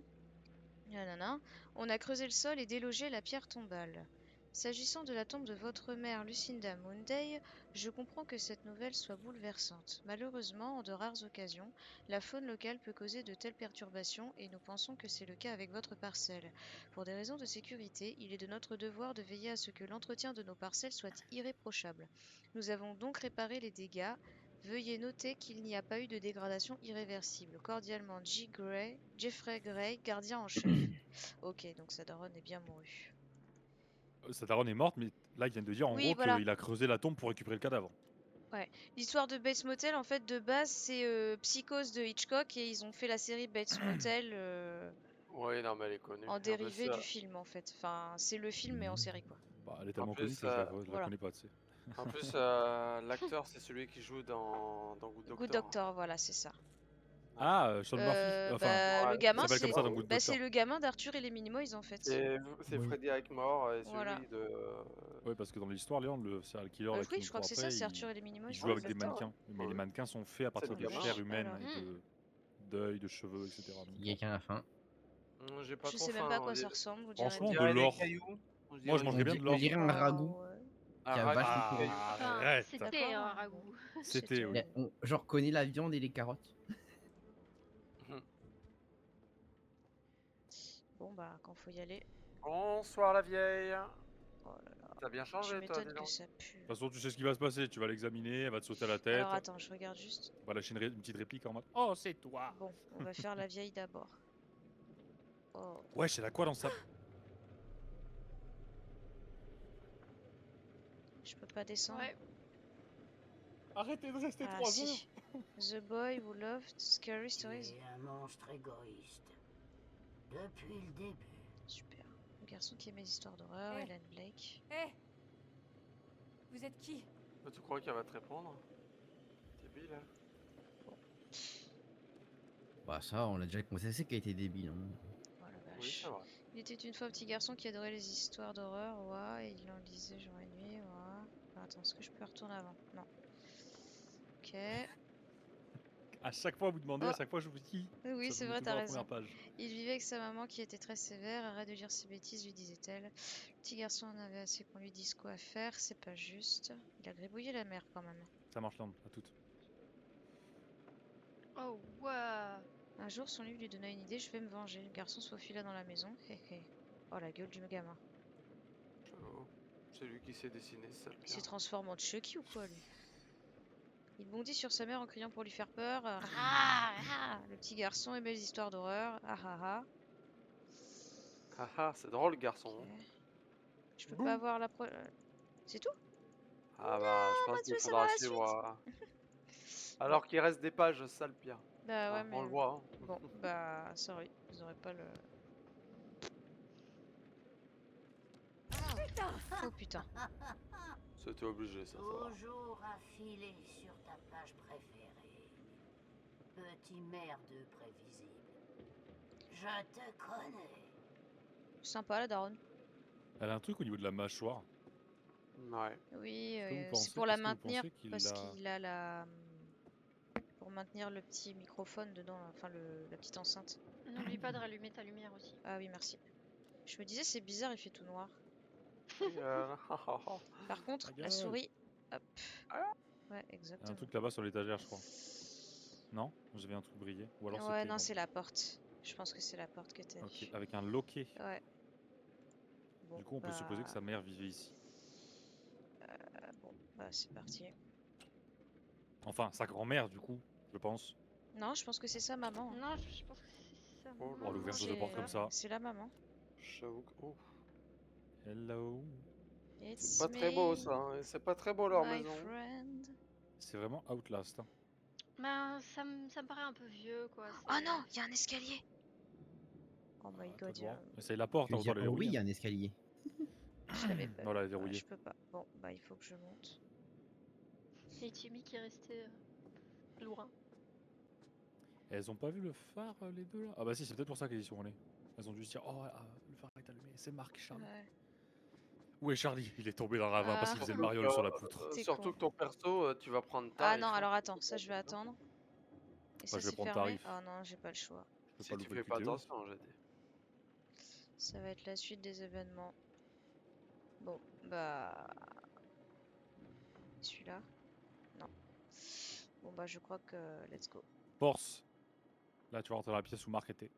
Nanana. On a creusé le sol et délogé la pierre tombale. S'agissant de la tombe de votre mère Lucinda Moonday, je comprends que cette nouvelle soit bouleversante. Malheureusement, en de rares occasions, la faune locale peut causer de telles perturbations et nous pensons que c'est le cas avec votre parcelle. Pour des raisons de sécurité, il est de notre devoir de veiller à ce que l'entretien de nos parcelles soit irréprochable. Nous avons donc réparé les dégâts. Veuillez noter qu'il n'y a pas eu de dégradation irréversible. Cordialement, Jeffrey Gray, gardien en chef. Ok, donc sa daronne est bien mourue. Sa daronne est morte, mais là, ils viennent de dire en Oui, gros voilà. qu'il a creusé la tombe pour récupérer le cadavre. Ouais. L'histoire de Bates Motel, en fait, de base, c'est Psychose de Hitchcock et ils ont fait la série Bates Motel Oui, non, mais elle est connue. en Et en plus, dérivé du film, en fait. Enfin, c'est le film, mais en série, quoi. Bah, elle est en tellement connue plus, que je la Voilà. connais pas, tu sais. en plus l'acteur, c'est celui qui joue dans Good Doctor. Good Doctor, voilà, c'est ça. Ah, Sean Murphy. Enfin, Le Ouais, gamin, il s'appelle comme ça dans Good c'est Doctor. le gamin d'Arthur et les Minimoys, en fait. c'est Oui. Freddy Highmore et Voilà. celui de. Ouais, parce que dans l'histoire, Léon, le serial killer là, qui Oui, nous je crois court que c'est ça, après, c'est Arthur et les il Minimoys. joue Ouais, avec des c'est ça, ouais. mannequins. Mais Ouais. les mannequins sont faits à partir le de gamin. chair humaine Alors. et de d'œil, de cheveux, etc. Donc, Il y a quelqu'un à la fin. J'ai pas Je trop sais même faim. pas à quoi ça ressemble, vous direz Franchement, On de dirait des l'or. cailloux. On Moi, je dirait mangerais bien de On l'or. dirait un ragoût ouais. qui a ragoût vachement de fait. cailloux. Enfin, Arrête. c'était D'accord, un hein, ragoût. bon. C'était, oui. Genre, connaît la viande et les carottes. Bon, bah, quand faut y aller. Bonsoir la vieille. Oh là là. T'as bien Je changé toi, m'étonne dis que donc. ça pue. De toute façon, tu sais ce qui va se passer. Tu vas l'examiner, elle va te sauter à la tête. Alors attends, je regarde juste. On va lâcher une petite réplique en mode Oh, c'est toi. Bon, on va faire la vieille d'abord. Oh, Ouais, c'est la quoi dans ça. je peux pas descendre. Ouais. Arrêtez de rester Ah 3 heures. si. The boy who loved scary stories. Tu es un monstre égoïste. Depuis le début. Super. Le garçon qui aimait les histoires d'horreur, Eh. Helen Blake. Hé Vous êtes qui? Tu crois qu'elle va te répondre? Débile. Hein. Bah, ça, on l'a déjà constaté qu'elle était débile. Hein. Oh la Oui, vache. c'est vrai. Il était une fois un petit garçon qui adorait les histoires d'horreur, ouais, et il en lisait jour et nuit, ouais. Ah, attends, est-ce que je peux retourner avant? Non. Ok. À chaque fois, vous demandez, Oh. à chaque fois, je vous dis. Oui, ça c'est tombe vrai, toujours t'as à la raison. première page. Il vivait avec sa maman qui était très sévère. Arrête de dire ces bêtises, lui disait-elle. Le petit garçon en avait assez qu'on lui dise quoi faire, c'est pas juste. Il a gribouillé la mère quand même. Ça marche, Land, à toutes. Oh, waouh. Un jour, son livre lui donna une idée, je vais me venger. Le garçon se faufila dans la maison. Hé hé. Oh la gueule du gamin. Oh, c'est lui qui s'est dessiné, c'est ça le Il pire. se transforme en Chucky ou quoi lui? Il bondit sur sa mère en criant pour lui faire peur. Ah, ah. Le petit garçon aimait les histoires d'horreur. Ah ah ah. Haha, c'est drôle, garçon. Ok. Je peux Bouh. pas avoir la C'est tout? Ah bah, je on va pense qu'il tout savoir faudra la suivre. Alors qu'il reste des pages, ça le pire. Bah ouais, Enfin, mais. on le voit. Hein. Bon, bah, sorry, vous aurez pas le. Oh putain. C'était obligé, ça va. Toujours affilé sur ta page préférée. Petit merdeux prévisible. Je te connais. Sympa la daronne. Elle a un truc au niveau de la mâchoire. Ouais. Oui, Est-ce que vous c'est pensez- pour la est-ce que vous maintenir pensez qu'il parce a- qu'il a la. Pour maintenir le petit microphone dedans, enfin la petite enceinte. N'oublie pas de rallumer ta lumière aussi. Ah oui, merci. Je me disais, c'est bizarre, il fait tout noir. Par contre, Ta la gueule. souris. Hop. Ah. Ouais, Il y a un exactement. truc là-bas sur l'étagère, je crois. Non? J'avais un truc brillé. Ou alors Ouais, c'était. non, c'est la porte. Je pense que c'est la porte que t'as Ok, vue. avec un loquet. Ouais. Bon, Du coup, on peut supposer que bah, sa mère vivait ici. Bon, bah c'est parti. Enfin, sa grand-mère, du coup, je pense. Non, je pense que c'est sa maman. Non, je pense que c'est ça. Oh, Oh, l'ouverture de C'est- porte comme ça. C'est la maman. J'avoue que. Oh, Hello. It's c'est pas très beau me, ça. Hein. C'est pas très beau leur my maison. friend. C'est vraiment Outlast. Hein. Ben, ça me paraît un peu vieux, quoi. Oh non, il y a un escalier. Oh my À toi god, de voir. Essaye la porte, Tu veux hein, dire, autant la oh oui, il y verrouiller. a un escalier. je l'avais pas. Non, là, elle est vu. verrouillée. Je peux pas. Bon, bah il faut que je monte. Et Timmy qui est resté loin. Elles ont pas vu le phare, les deux là? Ah bah si, c'est peut-être pour ça qu'elles y sont allées. Elles ont dû se dire, oh, le phare est allumé, c'est Marc, Charlie. Ouais. Où est Charlie? Il est tombé dans le ravin parce qu'il faisait le Surtout mariole que, sur la poutre. C'est surtout con. que ton perso, tu vas prendre Ah tarif. non, hein. alors attends, ça je vais attendre. Et ça je vais c'est prendre fermé. tarif. Ah non, j'ai pas le choix. Je peux Si pas tu louper fais le pas vidéo. attention, j'ai dit. Ça va être la suite des événements. Bon, bah... Celui-là? Non. Bon bah je crois que... Let's go. Force. Là, tu vas rentrer dans la pièce où Marc était.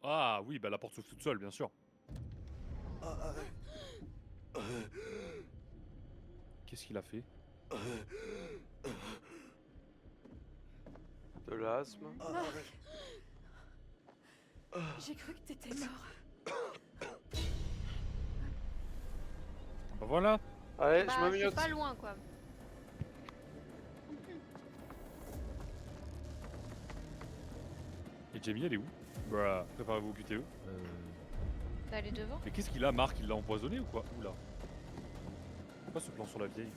Ah oui, bah la porte s'ouvre toute seule, bien sûr. Qu'est-ce qu'il a fait? De l'asthme. J'ai cru que t'étais mort. Bah voilà. Allez, je Bah, me c'est mute. pas loin, quoi. Et Jamie, elle est où? Bah, préparez-vous au QTE. Bah elle est devant. Mais qu'est-ce qu'il a, Marc? Il l'a empoisonné ou quoi? Oula. Pourquoi ce plan sur la vieille?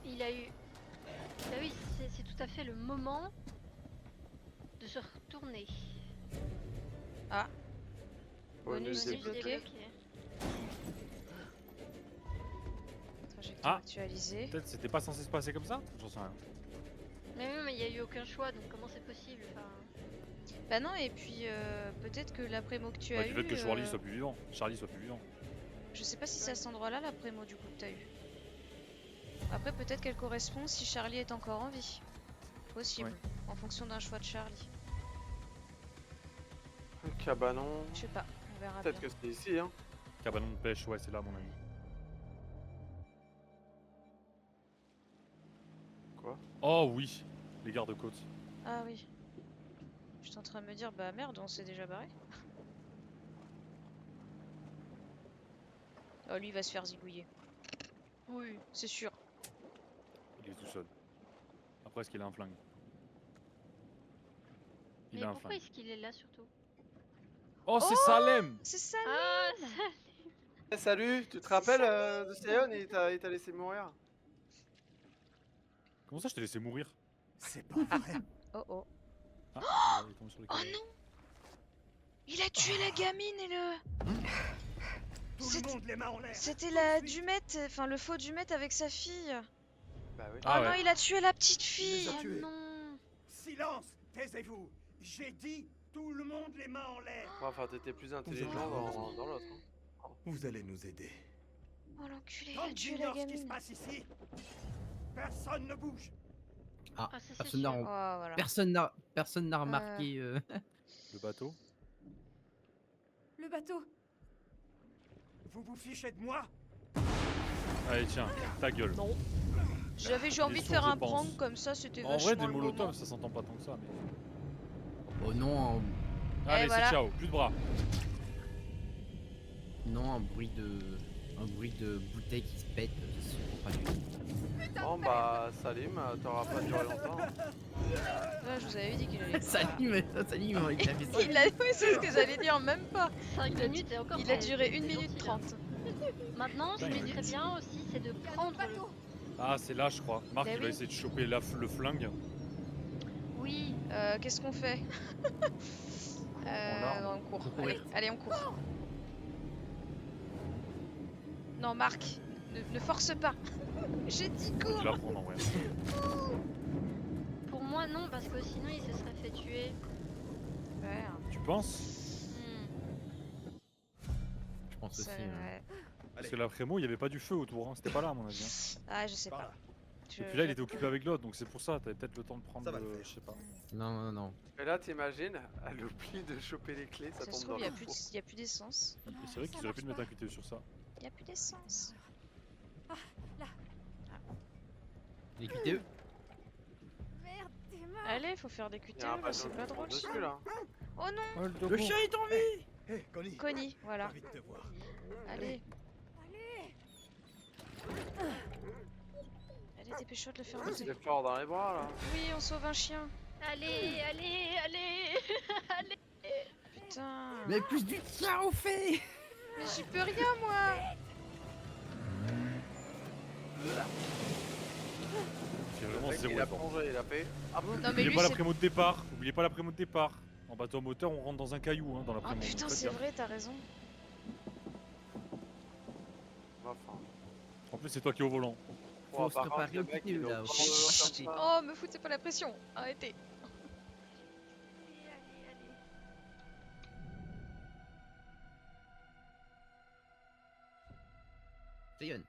Il a eu... Bah oui, c'est tout à fait le moment de se retourner. Ah. Bonus Bonus débloqué. débloqué. Trajectoire Ah. actualisée. Peut-être c'était pas censé se passer comme ça? J'en sais rien. Mais oui, mais il y a eu aucun choix, donc comment c'est possible? Enfin, Bah non, et puis peut-être que la prémo que tu Bah, as du eu... fait que Charlie soit plus vivant. Charlie soit plus vivant. Je sais pas si c'est à cet endroit-là la prémo du coup que t'as eu. Après peut-être qu'elle correspond si Charlie est encore en vie. Possible. Ouais. En fonction d'un choix de Charlie. Un cabanon. Je sais pas, on verra Peut-être bien. que c'est ici, hein. Cabanon de pêche, ouais, c'est là, mon ami. Quoi? Oh oui, les gardes-côtes. Ah oui. J'étais en train de me dire, bah merde, on s'est déjà barré. Oh lui il va se faire zigouiller. oui. C'est sûr. Il est tout seul. Après, est-ce qu'il a un flingue? Il Mais a un pourquoi flingue. est-ce qu'il est là, surtout? Oh, c'est Salem! C'est ça. Ah, Eh, salut, tu te rappelles de Sion? Il t'a laissé mourir. Comment ça, je t'ai laissé mourir? C'est pas vrai. Oh oh. Ah, il est tombé sur les Oh cadavres. non! Il a tué la gamine et le... Tout le monde les mains en l'air. C'était la Dumette, enfin le faux Dumette avec sa fille. Bah oui. Ah Oh non, ouais. il a tué la petite Il fille. les a oh tués. non. Silence, taisez-vous. J'ai dit tout le monde les mains en l'air. Enfin, t'étais plus intelligent dans l'autre. Hein. Vous allez nous aider. Oh l'enculé, il Quand a tué la j'ignore ce qui se gamine. passe ici, personne ne bouge. Ah, Ah, ça, c'est personne sûr. n'a Oh voilà. personne n'a remarqué. Le bateau? Le bateau. Vous vous fichez de moi? Allez, tiens, ta gueule. Non. J'avais Il est envie de sourd, faire je un pense. prank comme ça, c'était En vachement vrai, des le moment. molotovs, ça s'entend pas tant que ça. Mais... Oh non, Allez, voilà. c'est ciao, plus de bras. non, un bruit de bouteille qui se pète, ça se comprend pas du tout. Bon, bah, Salim, t'auras pas duré longtemps. Ouais, je vous avais dit qu'il allait. Salim, il a fait ça. Il a... Oui, c'est ce que j'allais dire, même pas. 5 Il a minutes et encore. Il a c'est- duré c'est 1 minute gentil, là. 30. Maintenant, ce Putain, qui il serait est bien aussi, c'est de prendre le... Ah, c'est là, je crois. Marc, Bah il va oui. essayer de choper le flingue. Oui. Qu'est-ce qu'on fait? l'arme. On court. Faut Allez, courir. allez, on court. Non, Marc, ne force pas. J'ai dit Je cours. vais la prendre en vrai. Pour moi, non, parce que sinon, il se serait fait tuer. Ouais, Tu penses? Je pense aussi. c'est hein. vrai. Parce que l'après-mot, il y avait pas du feu autour, hein. C'était pas là, à mon avis. Hein. Ah, je sais Par pas. là. Je- Et puis là, il je- était occupé avec l'autre, donc c'est pour ça. T'avais peut-être le temps de prendre Ça va le faire. je sais pas. Non. Et là, t'imagines, elle oublie de choper les clés, ça Ça se tombe trouve, dans il y a le plus, four. y a plus d'essence. Et c'est vrai qu'ils auraient pu te mettre un QTE sur ça. Il y a plus d'essence. Les QTE. Merde, t'es mort. Allez, faut faire des Il y a un QTE, là, bateau c'est qui pas tombe drôle. dessus, là. Oh non, Le chien est en vie. Hé, Connie. Connie, voilà. Ravi de te voir. Allez, Allez. allez, dépêche-toi de le faire Ouais, monter. c'est fort dans les bras, là. Oui, on sauve un chien. Allez, allez, allez. Putain. Mais plus du tien au fait. Mais j'y peux rien, moi. C'est Le vraiment mec, zéro il a effort. plongé, il a fait. Ah bon? Non, mais Oubliez lui, pas la c'est... prémo de départ. Oubliez pas la prémo de départ. En bateau moteur, on rentre dans un caillou, hein, dans la Oh prémo. putain, donc faites c'est gaffe. vrai, t'as raison. Enfin, En plus, c'est toi qui es au volant. bon, Faut se par contre, préparer le au mec, QTE, il doit là, prendre ok. le comme ça. Oh, me foutez pas la pression. Arrêtez. Seyon.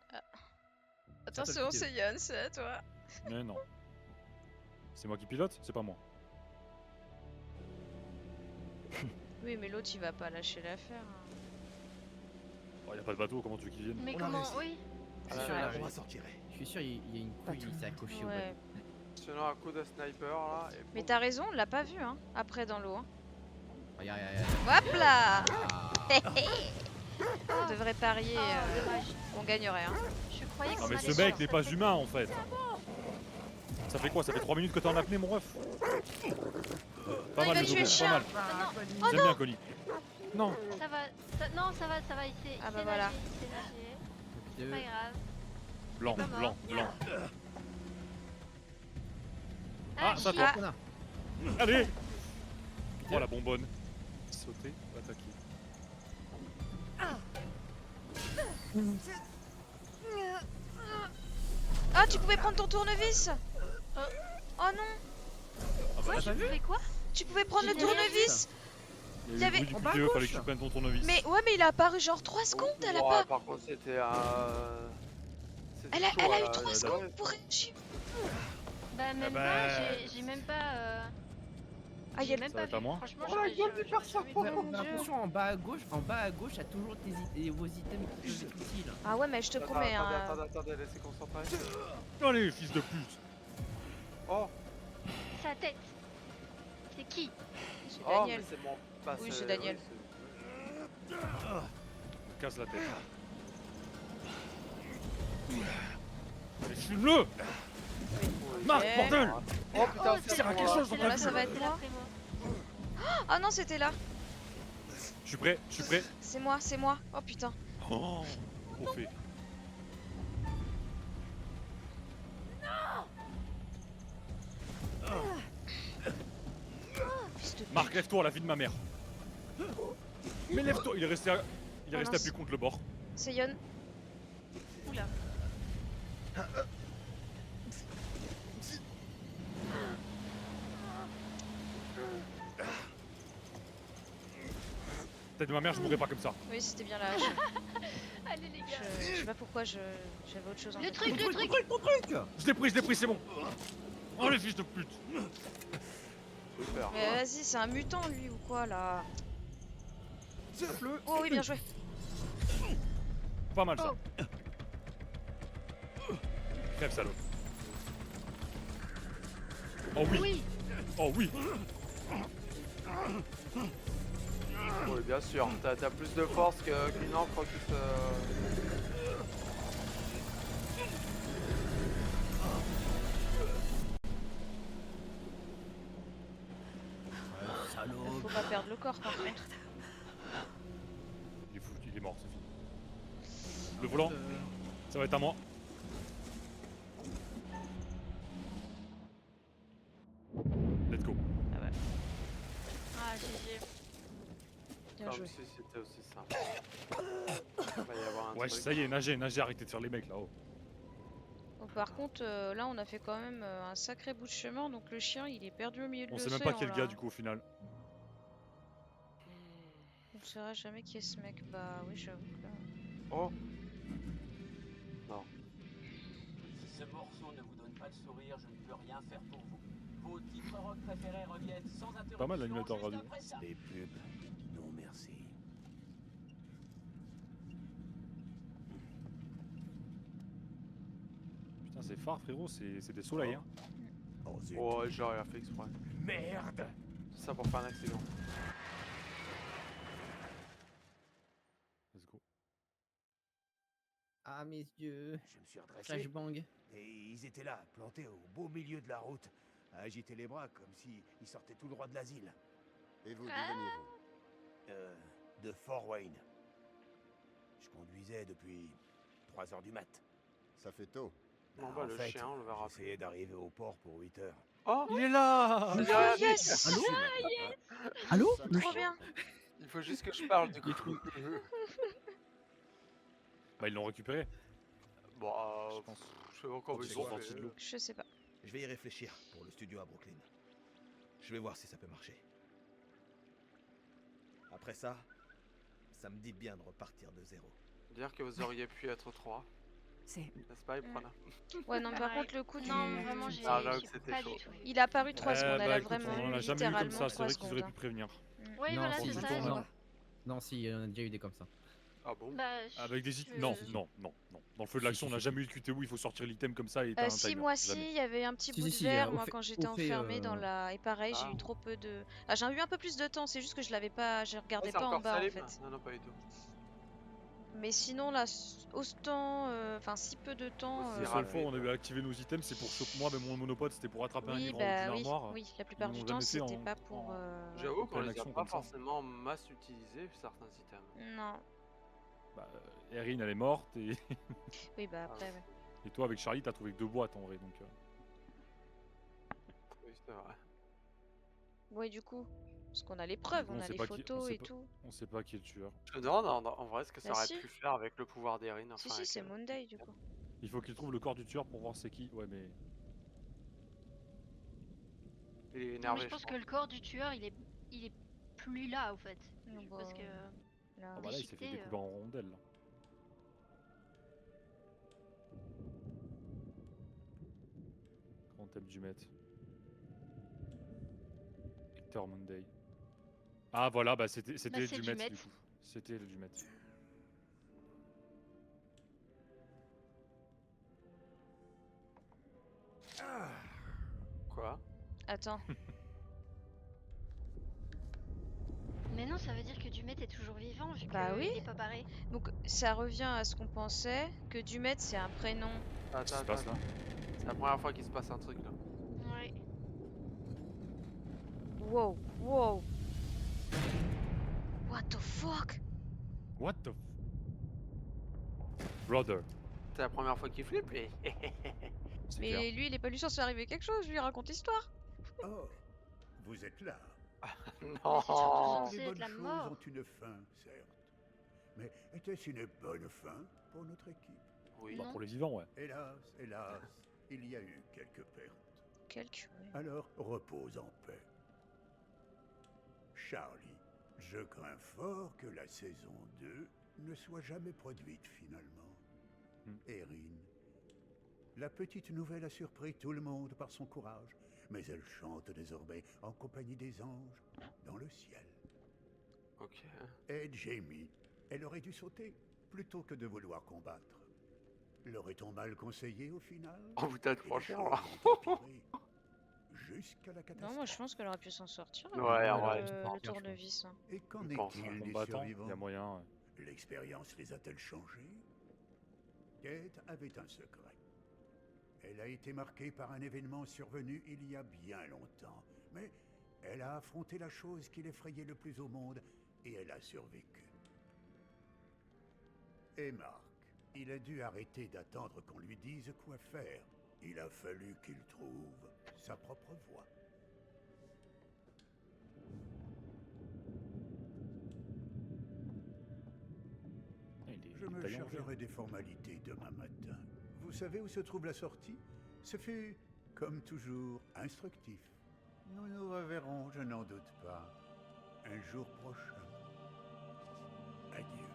Attention, c'est Yann, c'est à toi. Mais non. C'est moi qui pilote, c'est pas moi. Oui, mais l'autre il va pas lâcher l'affaire. Oh, y a pas de bateau, comment tu veux qu'ils viennent? Mais On a comment. réussi. Oui. Je suis Ah, sûr, là, il a On va raison. sortir. Je suis sûr, il y a une couille, il s'est accroché au Ouais. bateau. Sinon, un coup de sniper là. Et Mais boum. t'as raison, on l'a pas vu, hein, après dans l'eau. Hein. Regarde, regarde. Hop là. Ah. On devrait parier, Oh, dommage. on gagnerait. Hein. Je croyais qu'on Non mais allait ce mec sur n'est cette pas tête. humain en fait. Ça fait quoi? Ça fait 3 minutes que t'es en apnée mon ref? Pas Non, il mal va le tuer dos, le pas chien. mal. Ah, Oh J'aime bien Connie. Non. non, ça va. Non, ça va. Il sait Ah bah voilà. nager. Il sait nager. C'est Deux. pas grave. Blanc, pas mort. blanc, blanc. Ah, Ah, ça shit. toi. Connard. Allez. Oh la bonbonne. Sauter, attaquer. Ah, tu pouvais prendre ton tournevis. Oh. Oh non, Ah bah T'as pas Tu vu? fais quoi? tu pouvais prendre le J'ai rien vu. tournevis. il il y y a avait- eu le bruit en du bas à QTE, fallait gauche. que tu prennes ton tournevis. Mais ouais, mais il a apparu genre 3 secondes, elle a Ouais, pas. par contre, c'était c'était Elle a, chaud, elle a eu là, 3 là, secondes là. pour réagir. Bah, même bah. pas. J'ai même pas. Ah, il y J'ai a même Ça pas va être à vu. moi Franchement, Oh, la gueule du perso. Oh mon J'ai Dieu. l'impression en bas à gauche, t'as toujours vos items qui peuvent être utiles. Ah ouais, mais je te promets, hein. Attendez, laissez concentrer. Allez, fils de pute. Oh, Sa tête. C'est qui? C'est oh, Daniel. mais c'est mon. Bah, Oui, c'est Daniel. Casse la tête. Allez, fume-le. Marc, Ok. bordel. Oh putain, Oh, c'est sert à bon, quelque là. chose, c'est on va la ça va prémo, être c'est la moi. prémo. Ah non, c'était là. Je suis prêt, je suis prêt. C'est moi, c'est moi. Oh putain. Oh, trop fait. Fils de pute. Marc, lève-toi, la vie de ma mère. Mais lève-toi, il est resté, Oh, mince. appuyé contre le bord. C'est Yon. Oula. Tête de ma mère, je mourrais pas comme ça. Oui, c'était bien là. Allez, les gars. Je sais pas pourquoi j'avais autre chose en Le tête. truc, le truc. Je l'ai pris, c'est bon. Oh les fils de pute. Super. Mais vas-y, c'est un mutant lui ou quoi là? Oh oui, bien joué. Pas mal ça. Crève salaud. Oh oui. Oui. Oh oui. Oui, bien sûr. T'as plus de force qu'une encre qui se. Salaud. Faut pas perdre le corps par contre. Il est foutu, il est mort, c'est fini. Le volant, ça va être à moi. Let's go. Ah, GG. Bien Comme joué. si c'était aussi simple. Il va y avoir un Ouais, truc. ça y est, nagez, arrêtez de faire les mecs là-haut. Bon, par contre, là on a fait quand même un sacré bout de chemin, donc le chien il est perdu au milieu de On l'océan. sait même pas quel là. gars du coup au final. On saura jamais qui est ce mec. Bah oui, j'avoue que là. Oh, Si ce morceau ne vous donne pas de sourire, je ne peux rien faire pour vous. Vos titres rock préférés reviennent sans interruption. Pas mal, l'animateur juste radio. après ça. Les pubs. Non, merci. Putain, c'est phare frérot, c'est des soleils hein. Oh, zut. oh, j'aurais rien fait exprès. Merde. Tout ça pour faire un accident. Let's go. Ah mes yeux. Je me suis redressé. Flashbang. Et ils étaient là, plantés au beau milieu de la route, à agiter les bras comme s'ils sortaient tout droit de l'asile. Et vous, d'où Ah. veniez-vous? De Fort Wayne. Je conduisais depuis 3 heures du mat. Ça fait tôt. Bon, Ah, bah, en le fait, chien, on le verra plus. j'essayais d'arriver au port pour 8 heures. Oh, Il est là. il y a un Yes. Allô Allô Trop bien. Il faut juste que je parle du coup. Bah ils l'ont récupéré. Bon, Je pense. je sais pas comment Ils ils sont ont sortis fait. de l'eau. Je sais pas. Je vais y réfléchir pour le studio à Brooklyn. Je vais voir si ça peut marcher. Après ça, ça me dit bien de repartir de zéro. Dire que vous auriez pu être 3. C'est... N'est-ce pas, Iprana? Ouais, non, mais par Ouais. contre, le coup du. Non, vraiment, j'ai Ah, j'avoue que j'ai c'était pas chaud. du tout vu. Il a apparu 3 secondes, elle a écoute, vraiment on en a eu jamais eu comme littéralement ça, c'est 3 vrai qu'ils secondes. auraient pu prévenir. Oui, Non, voilà, si, c'est si, ça. non. Non, si, il y en a déjà eu des comme ça. Ah bon? Bah, Avec des je- Non, je- non, non, non. Dans le feu de Si, l'action, si, on n'a si, jamais eu de QTE où il faut sortir l'item comme ça et t'as un Si, timer. moi Jamais. si, il y avait un petit Si, bout si, de si, verre, au moi, fait- quand au j'étais fait, enfermée dans la. Et pareil, j'ai eu Ah. trop peu de. Ah, j'ai eu un peu plus de temps, c'est juste que je l'avais pas. Je Ah, regardais c'est pas en encore bas en Salim? fait. Non, non, pas du tout. Mais sinon, là, autant. Enfin, si peu de temps. Aussi La seule fois où on rapide, a eu à activer nos items, c'est pour choper moi, mais mon monopode, c'était pour attraper un Oui, livre en haut bah d'une oui, armoire. oui, la Ils plupart du l'ont temps, jamais fait c'était pas pour. J'avoue en qu'on pleine les a action pas comme ça. forcément masse utilisés, certains items. Non. Bah, Erin, elle est morte et, Oui, bah après, ouais. et toi, avec Charlie, t'as trouvé que 2 boîtes en vrai. Donc, Oui, c'est vrai. Ouais, du coup. Parce qu'on a les preuves, coup, on on a sait les pas qui- on photos sait et pas- tout. on sait pas qui est le tueur. Non, non, non, en vrai, ce que ça Bah aurait si. pu faire avec le pouvoir d'Erin, Si, enfin, si, avec, c'est Monday du coup. Il faut qu'il trouve le corps du tueur pour voir c'est qui. Ouais, mais. il est Non, énervé, mais je pense que le corps du tueur, il est plus là, au fait. Non, Parce bah, que là. Ah bah là, il s'est fait déchiqueté, découper en rondelles. Là. Grand thème du maître. Hector Monday. Ah voilà, bah c'était c'est le Dumet Dumet. du coup. C'était le Dumet. Quoi? Attends. Mais non, ça veut dire que Dumet est toujours vivant, vu Bah qu'il oui. est pas barré. Donc ça revient à ce qu'on pensait, que Dumet c'est un prénom. Attends, Qu'est-ce qui se attends, passe là? c'est la première fois qu'il se passe un truc là. Ouais. Wow, wow. What the fuck? What the Brother. C'est la première fois qu'il flippe, lui. C'est Mais clair. lui, il est pas lui censé arriver quelque chose, je lui raconte l'histoire. Oh, vous êtes là. Non. censé Les être bonnes la choses mort. ont une fin, certes. Mais était-ce une bonne fin pour notre équipe? Oui. Bah, Non. pour les vivants, ouais. Hélas, hélas, il y a eu quelques pertes. Quelques. Alors, repose en paix. Charlie, je crains fort que la saison 2 ne soit jamais produite finalement. Erin, la petite nouvelle a surpris tout le monde par son courage, mais elle chante désormais en compagnie des anges dans le ciel. Ok. Et Jamie, elle aurait dû sauter plutôt que de vouloir combattre. L'aurait-on mal conseillé au final? Oh putain, Et les franchement, là. choses ont empiré jusqu'à la catastrophe. Non, moi je pense qu'elle aurait pu s'en sortir. Ouais, avec en vrai, le tournevis. Hein. Et qu'en Je pense, est-il Un des combattant, il survivants? y a moyen. Ouais. L'expérience les a-t-elle changés? Kate avait un secret. Elle a été marquée par un événement survenu il y a bien longtemps, mais elle a affronté la chose qui l'effrayait le plus au monde et elle a survécu. Et Mark, il a dû arrêter d'attendre qu'on lui dise quoi faire. Il a fallu qu'il trouve sa propre voie. Je me chargerai des formalités demain matin. Vous savez où se trouve la sortie? Ce fut, comme toujours, instructif. Nous nous reverrons, je n'en doute pas, un jour prochain. Adieu.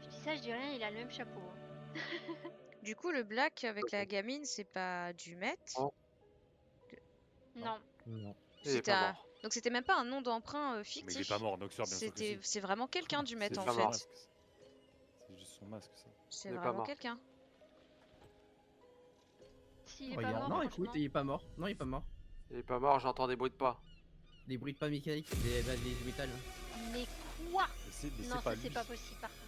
Je dis ça, je dis rien, il a le même chapeau. Hein. Du coup, le black avec la gamine, c'est pas Dumet. Oh. Non. Non. Il est C'était pas un- mort. Donc c'était même pas un nom d'emprunt Mais fictif. il est pas mort, Noxer, bien sûr que si. C'est vraiment quelqu'un Dumet C'est en juste son fait. masque. C'est juste son masque, ça. C'est Il est pas vraiment mort. quelqu'un. S'il est Regarde. pas mort, Non, franchement. écoute, il est pas mort. Non, il est pas mort. Il est pas mort, j'entends des bruits de pas. Des bruits de pas mécaniques, des métal. Mais quoi? Mais Non, c'est pas ça c'est lui. pas possible par contre.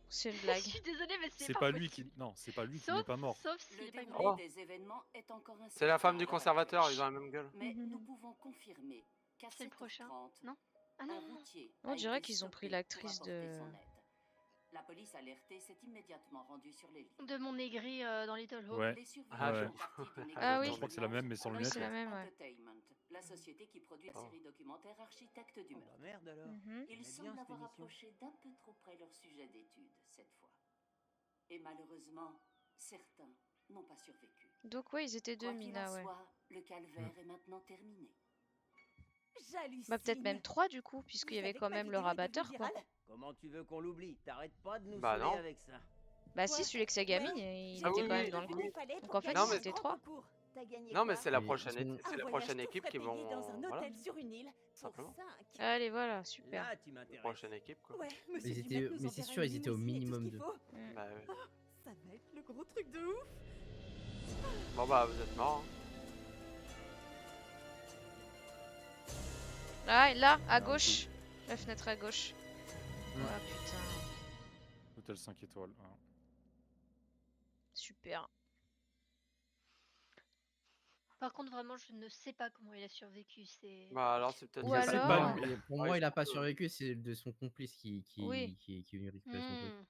C'est une Je blague. suis désolée, mais C'est pas lui possible. qui. Non, c'est pas lui qui Sauf, n'est pas mort. sauf s'il Le est pas déroulé mort. Oh. des événements est encore incertain. C'est la femme du à l'heure conservateur, actuelle. ils ont la même gueule. Mais nous pouvons confirmer qu'à C'est le prochain. 7h30, Non? Ah un non. routier On a dirait été qu'ils ont pris stoppé l'actrice pour apporter de- son aide. La police alertée s'est immédiatement rendue sur les lieux. De mon aigri dans Little Hope. Ouais. Les survivants Ah, ouais. font partie d'une équipe Ah oui. de Je crois que c'est la même, mais sans Oui, lunettes. c'est la ouais. même, ouais. Entertainment, la société qui produit la Oh. série documentaire Architecte du meurtre. merde alors. Mhm. Ils semblent avoir approché d'un peu trop près leur sujet d'étude cette fois. Et malheureusement, certains n'ont pas survécu. Donc ouais, ils étaient deux, Quoi qu'il Mina, en ouais. soit, le calvaire est maintenant terminé. Bah peut-être même trois du coup, puisqu'il y avait quand même le rabatteur quoi. Comment tu veux qu'on l'oublie? T'arrêtes pas de nous Bah saouler non. avec ça. Bah si, celui avec sa gamine, il Ah était oui, quand même oui, dans le oui, coup. oui. Donc en fait, Non, ils mais étaient 3. Non, mais c'est la Mais prochaine, ils sont- c'est la prochaine équipe qui vont. Voilà, simplement. Allez, voilà, super. Là, tu La m'intéresses. prochaine équipe, quoi. Ouais, Mais, monsieur ils Dumas étaient... nous mais c'est enverra sûr, une ils étaient au limousine et tout ce minimum qu'il 2. faut. Bah oui. Ça va être le gros truc de ouf. Bon bah, vous êtes morts. Ah, et là, à Ah, ok. gauche. La fenêtre à gauche. Mm. Ah putain, Hôtel 5 étoiles. Hein. super. Par contre, vraiment, je ne sais pas comment il a survécu. C'est. Bah alors, c'est peut-être Ou Il a facile. pas... alors... non, et pour Ouais, moi, il a surtout pas que- survécu, c'est de son complice Oui. qui est venu récupérer son truc. Hmm.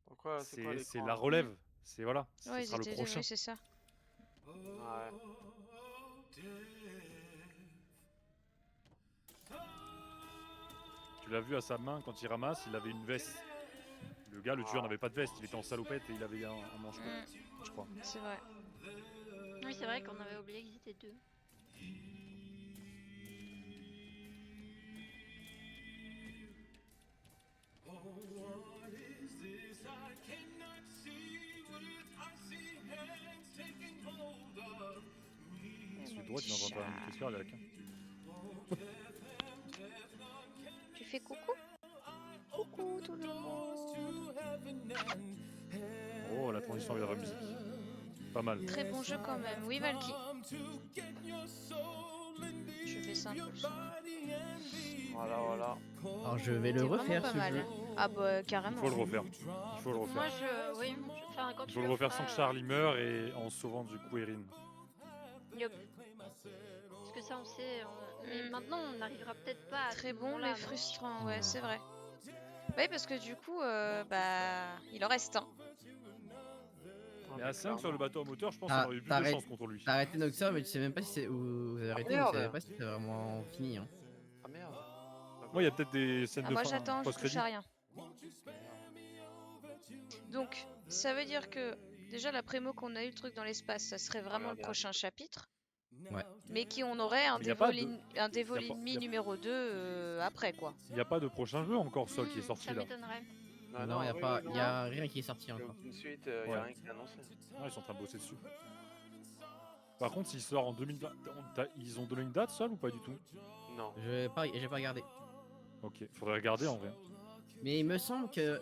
Donc voilà, c'est quoi C'est l'écran la là relève. C'est voilà. Ce Ouais, ils sera le étaient deux, prochain. oui, c'est ça. Ouais. Tu l'as vu à sa main quand il ramasse, il avait une veste. Le gars, le tueur, n'avait pas de veste. Il était en salopette et il avait un manche court, je crois. C'est vrai. Oui, c'est vrai qu'on avait oublié qu'ils étaient deux. Celui de droite, il n'entend pas une crise cardiaque. Tu fais coucou? Coucou tout le monde. Oh, la transition avec la vraie musique. Pas mal. Très bon jeu quand même. Oui, Valky. Je fais ça un peu le son. Voilà, voilà. Alors je vais le C'était vraiment refaire pas ce mal. jeu. Ah bah Il carrément. faut le refaire. Il faut le refaire. Moi, oui, enfin, quand Il tu faut le refaire sans que feras, Charlie meure et en sauvant du coup Erin. yup. Parce que ça, on sait. Mais maintenant, on n'arrivera peut-être pas à Très ce bon moment-là, mais donc- frustrant, ouais, c'est vrai. Oui, parce que du coup, bah, il en reste un. Mais à 5 sur le bateau à moteur, je pense Ah, qu'on aurait eu plus de t'arrêtes- chance contre lui. T'as arrêté Noxor, mais tu sais même pas si c'est... Ou vous avez arrêté, mais merde. tu savez pas si c'est vraiment fini. Hein. Ah merde. Moi, il y a peut-être des scènes Ah, de moi fin j'attends, je post-crédit. touche à rien. Donc, ça veut dire que déjà la prémo qu'on a eu le truc dans l'espace, ça serait vraiment le Regardez, prochain chapitre. Ouais. Mais qui on aurait un Mais y a pas Devil, de- un Devil y a pas- Enemy y a- numéro 2 après quoi. Il n'y a pas de prochain jeu encore, Sol, qui est sorti Ça là. m'étonnerait. Ah non, y a oui, pas, oui, y a rien qui est sorti Il y a encore. aucune suite, il y a Ouais. rien qui est annoncé. Ouais, ils sont en train de bosser dessus. Par contre, s'il sort en 2020, ils ont donné une date, Sol, ou pas du tout? Non. J'ai pas regardé. Ok, faudrait regarder en vrai. Mais il me semble que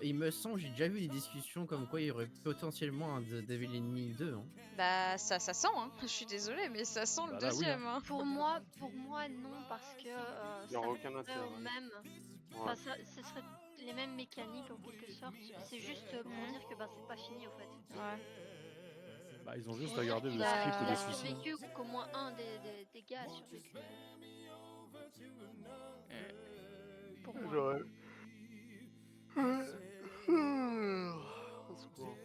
j'ai déjà vu des discussions comme quoi il y aurait potentiellement un Devil Enemy 2. Hein. Bah ça sent hein. Je suis désolée mais ça sent le Bah là, oui, deuxième hein. Pour moi, non, parce que Il y aura ça aucun resterait intérêt. au même. Ouais. Enfin, ce serait les mêmes mécaniques en quelque sorte. C'est juste pour dire que bah, c'est pas fini au fait. Ouais. Bah, ils ont juste Pour à dire garder qu'il le a- script qu'il des a suicides. survécu ou qu'au moins un des gars a survécu. Pour moi. J'aurais. Au secours.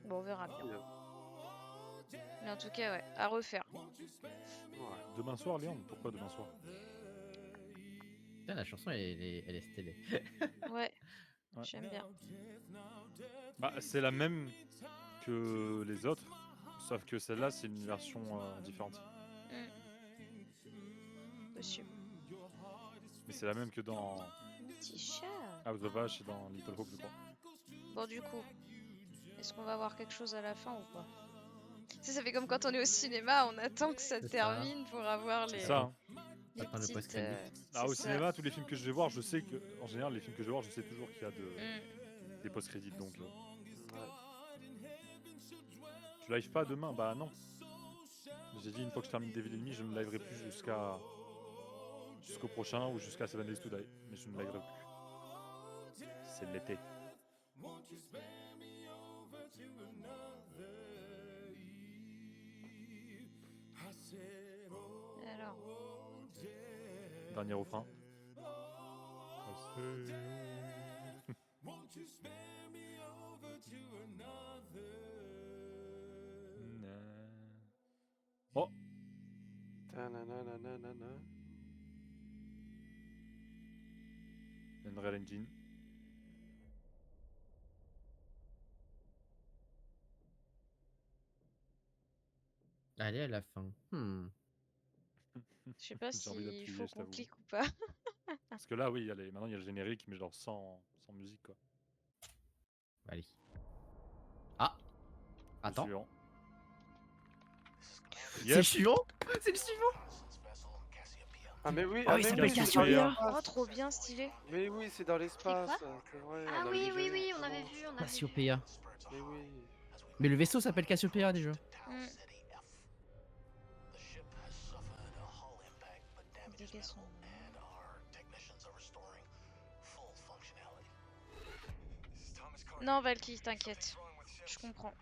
Bon on verra bien. Ouais. Mais en tout cas ouais, à refaire. Demain soir, Léon? Pourquoi demain soir? Putain, la chanson elle est stylée. Ouais, Ouais. j'aime bien. Bah, c'est la même que les autres, sauf que celle-là, c'est une version différente. Possible. Mais c'est la même que dans Petit chat. House of Ash et dans Little Hope, je crois. Bon du coup, est-ce qu'on va voir quelque chose à la fin ou pas? Ça fait comme quand on est au cinéma, on attend que ça C'est ça. termine pour avoir C'est les, ça. Hein. les Attends le petites... post-crédit. Ah, c'est au ça. cinéma, tous les films que je vais voir, je sais que, en général, les films que je vais voir, je sais toujours qu'il y a des post-crédits. Donc, tu live pas demain? Bah non. J'ai dit une fois que je termine Devil Enemy, je ne liverai plus jusqu'au prochain ou jusqu'à 7 Days to Die. Mais je ne liverai plus. C'est l'été. Alors, Dernier refrain. Oh, Ta-na-na-na-na-na. Unreal Engine. Allez à la fin. je sais pas J'ai envie s'il d'appuyer, faut je qu'on t'avoue. clique ou pas. Parce que là, oui, maintenant il y a le générique, mais genre sans musique, quoi. Allez. Ah. Le Attends. suivant. C'est le Yep. suivant. C'est le suivant. Ah mais oui, Oh, ah il mais s'appelle oui, c'est dans Cassiopeia. l'espace. Oh, trop bien stylé. Mais oui, c'est dans l'espace, c'est vrai, Ah on avait oui, déjà oui, vu oui, on justement. avait vu, on avait vu. Cassiopeia. Mais oui. Mais le vaisseau s'appelle Cassiopeia déjà. Hmm. Dégâts sont- Non, Valky, t'inquiète. Je comprends.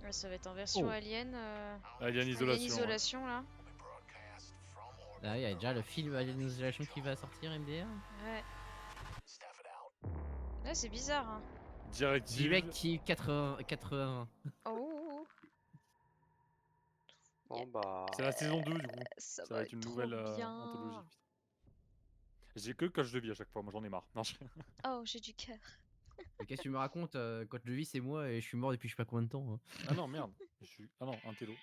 Ouais, ça va être en version Oh. Alien. Alien Isolation. Isolation, là. Là, il y a déjà le film Alien Isolation qui va sortir MDR. Ouais. Là, c'est bizarre, hein. Directive 80. Oh. Bon bah. C'est la saison 2 du coup. Ça va être une trop nouvelle bien. anthologie. J'ai que coach de vie à chaque fois, moi j'en ai marre. Non, Oh, j'ai du cœur. Mais qu'est-ce que tu me racontes Coach de vie, c'est moi et je suis mort depuis je sais pas combien de temps. Hein. Ah non, merde. Ah non, un télo.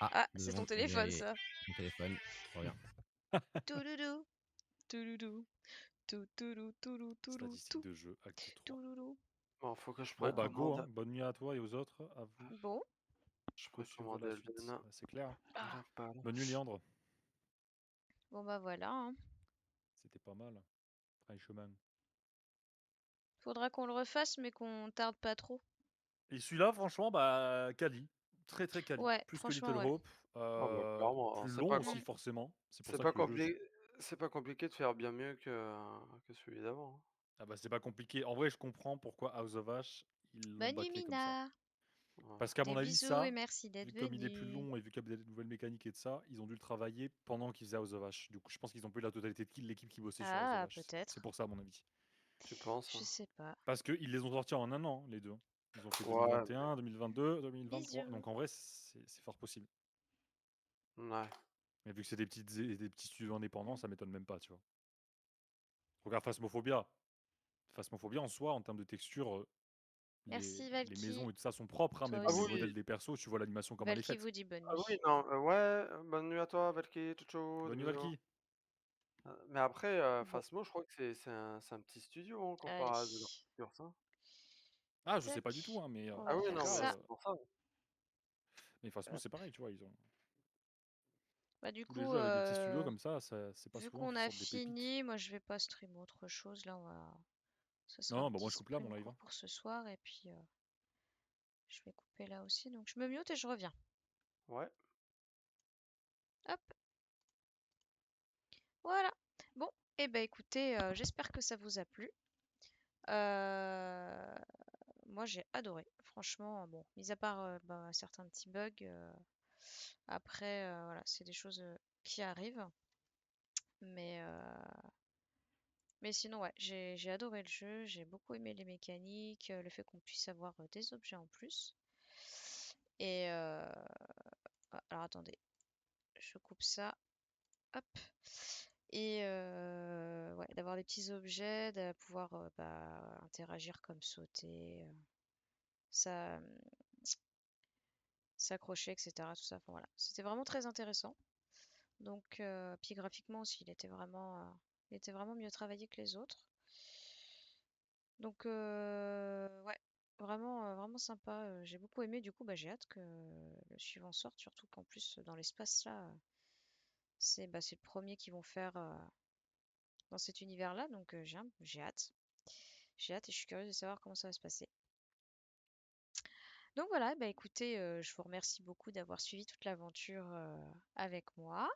Ah, c'est ton téléphone, ça. Mon téléphone, reviens. Touloulou. Touloulou. Touloulou, touloulou, touloulou, Statistique de jeu, acte 3. touloulou. Bon, faut que je Bon bah go, précommande. hein. Bonne nuit à toi et aux autres, à vous. Bon. Je De suivre précommande la suite, Elden. c'est clair. Ah. Bonne nuit Léandre. Bon bah voilà. Hein. C'était pas mal. Chemin. Faudra qu'on le refasse, mais qu'on tarde pas trop. Et celui-là, franchement, bah quali. Très très quali. Ouais, Plus que franchement, Little ouais. Hope. Ah bah clairement, Plus c'est long pas aussi forcément. C'est pour C'est ça pas que le jeu... c'est pas compliqué de faire bien mieux que celui d'avant. Hein. Ah bah c'est pas compliqué. En vrai, je comprends pourquoi House of Ash, ils l'ont Bonne nuit, bâclé comme ça. Mina. Parce qu'à Des mon avis, bisous et ça, merci d'être comme il est plus venu. long et vu qu'il y a des nouvelles mécaniques et de ça, ils ont dû le travailler pendant qu'ils faisaient House of Ash. Du coup, je pense qu'ils ont pas eu la totalité de l'équipe qui bossait sur House of Ah, Ash. peut-être. C'est pour ça, à mon avis. Tu penses Je sais pas. Parce qu'ils les ont sortis en un an, les deux. Ils ont fait Ouais. 2021, 2022, 2023. Bisous. Donc en vrai, c'est fort possible. Ouais. Mais vu que c'est des petits studios indépendants, ça m'étonne même pas, tu vois. Regarde Phasmophobia. Phasmophobia en soi, en termes de texture, Merci, les Valky. maisons et tout ça sont propres, hein, mais Toi vu le aussi. modèle des persos, tu vois l'animation comme elle est Valky faite. vous dit bonne nuit. Ah oui, non, ouais, bonne nuit à toi, Valky, ciao, Bonne nuit, bisous. Valky. Mais après, Bon. Phasmo, je crois que c'est un petit studio hein, Allez. comparé à The Dark Pictures. Hein. Ah, je sais Tac. pas du tout, hein, mais On Ah va oui, faire non, mais ça. c'est pour ça. Mais Phasmo, c'est pareil, tu vois, ils ont... Bah du Tous les coup, jeux avec des petits studios comme ça, c'est pas vu souvent qu'on qu'ils a sortent des pépites. fini, moi je vais pas stream autre chose. Là, on va... Ce sera Non, le bah moi petit je coupe là mon stream live. court Hein. pour ce soir. Et puis, je vais couper là aussi. Donc je me mute et je reviens. Ouais. Hop. Voilà. Bon, et ben écoutez, j'espère que ça vous a plu. Moi j'ai adoré. Franchement, bon, mis à part bah, certains petits bugs, après, voilà, c'est des choses qui arrivent. Mais sinon, ouais, j'ai adoré le jeu. J'ai beaucoup aimé les mécaniques, le fait qu'on puisse avoir des objets en plus. Et alors attendez, je coupe ça. Hop. Et ouais, d'avoir des petits objets, de pouvoir bah, interagir comme sauter, ça, s'accrocher, etc. Tout ça. Enfin, voilà. C'était vraiment très intéressant. Donc, puis graphiquement aussi, il était vraiment mieux travaillé que les autres. Donc, ouais, vraiment sympa. J'ai beaucoup aimé. Du coup, bah, j'ai hâte que le suivant sorte, surtout qu'en plus, dans l'espace là, c'est le premier qu'ils vont faire dans cet univers-là. Donc, j'ai hâte. J'ai hâte et je suis curieuse de savoir comment ça va se passer. Donc voilà, bah écoutez, je vous remercie beaucoup d'avoir suivi toute l'aventure avec moi.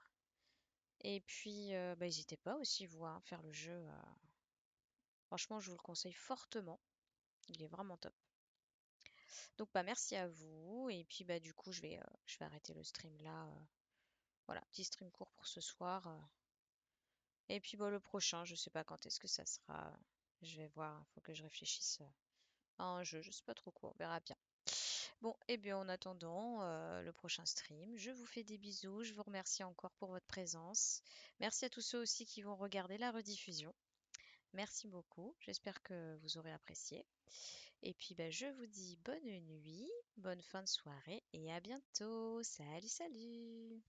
Et puis, bah, n'hésitez pas aussi, vous, à faire le jeu. Franchement, je vous le conseille fortement. Il est vraiment top. Donc, bah, merci à vous. Et puis, bah, du coup, je vais arrêter le stream là. Voilà, petit stream court pour ce soir. Et puis, bah, le prochain, je sais pas quand est-ce que ça sera. Je vais voir, il faut que je réfléchisse à un jeu. Je sais pas trop quoi, on verra bien. Bon, et bien en attendant le prochain stream, je vous fais des bisous. Je vous remercie encore pour votre présence. Merci à tous ceux aussi qui vont regarder la rediffusion. Merci beaucoup. J'espère que vous aurez apprécié. Et puis, bah, je vous dis bonne nuit, bonne fin de soirée et à bientôt. Salut, salut!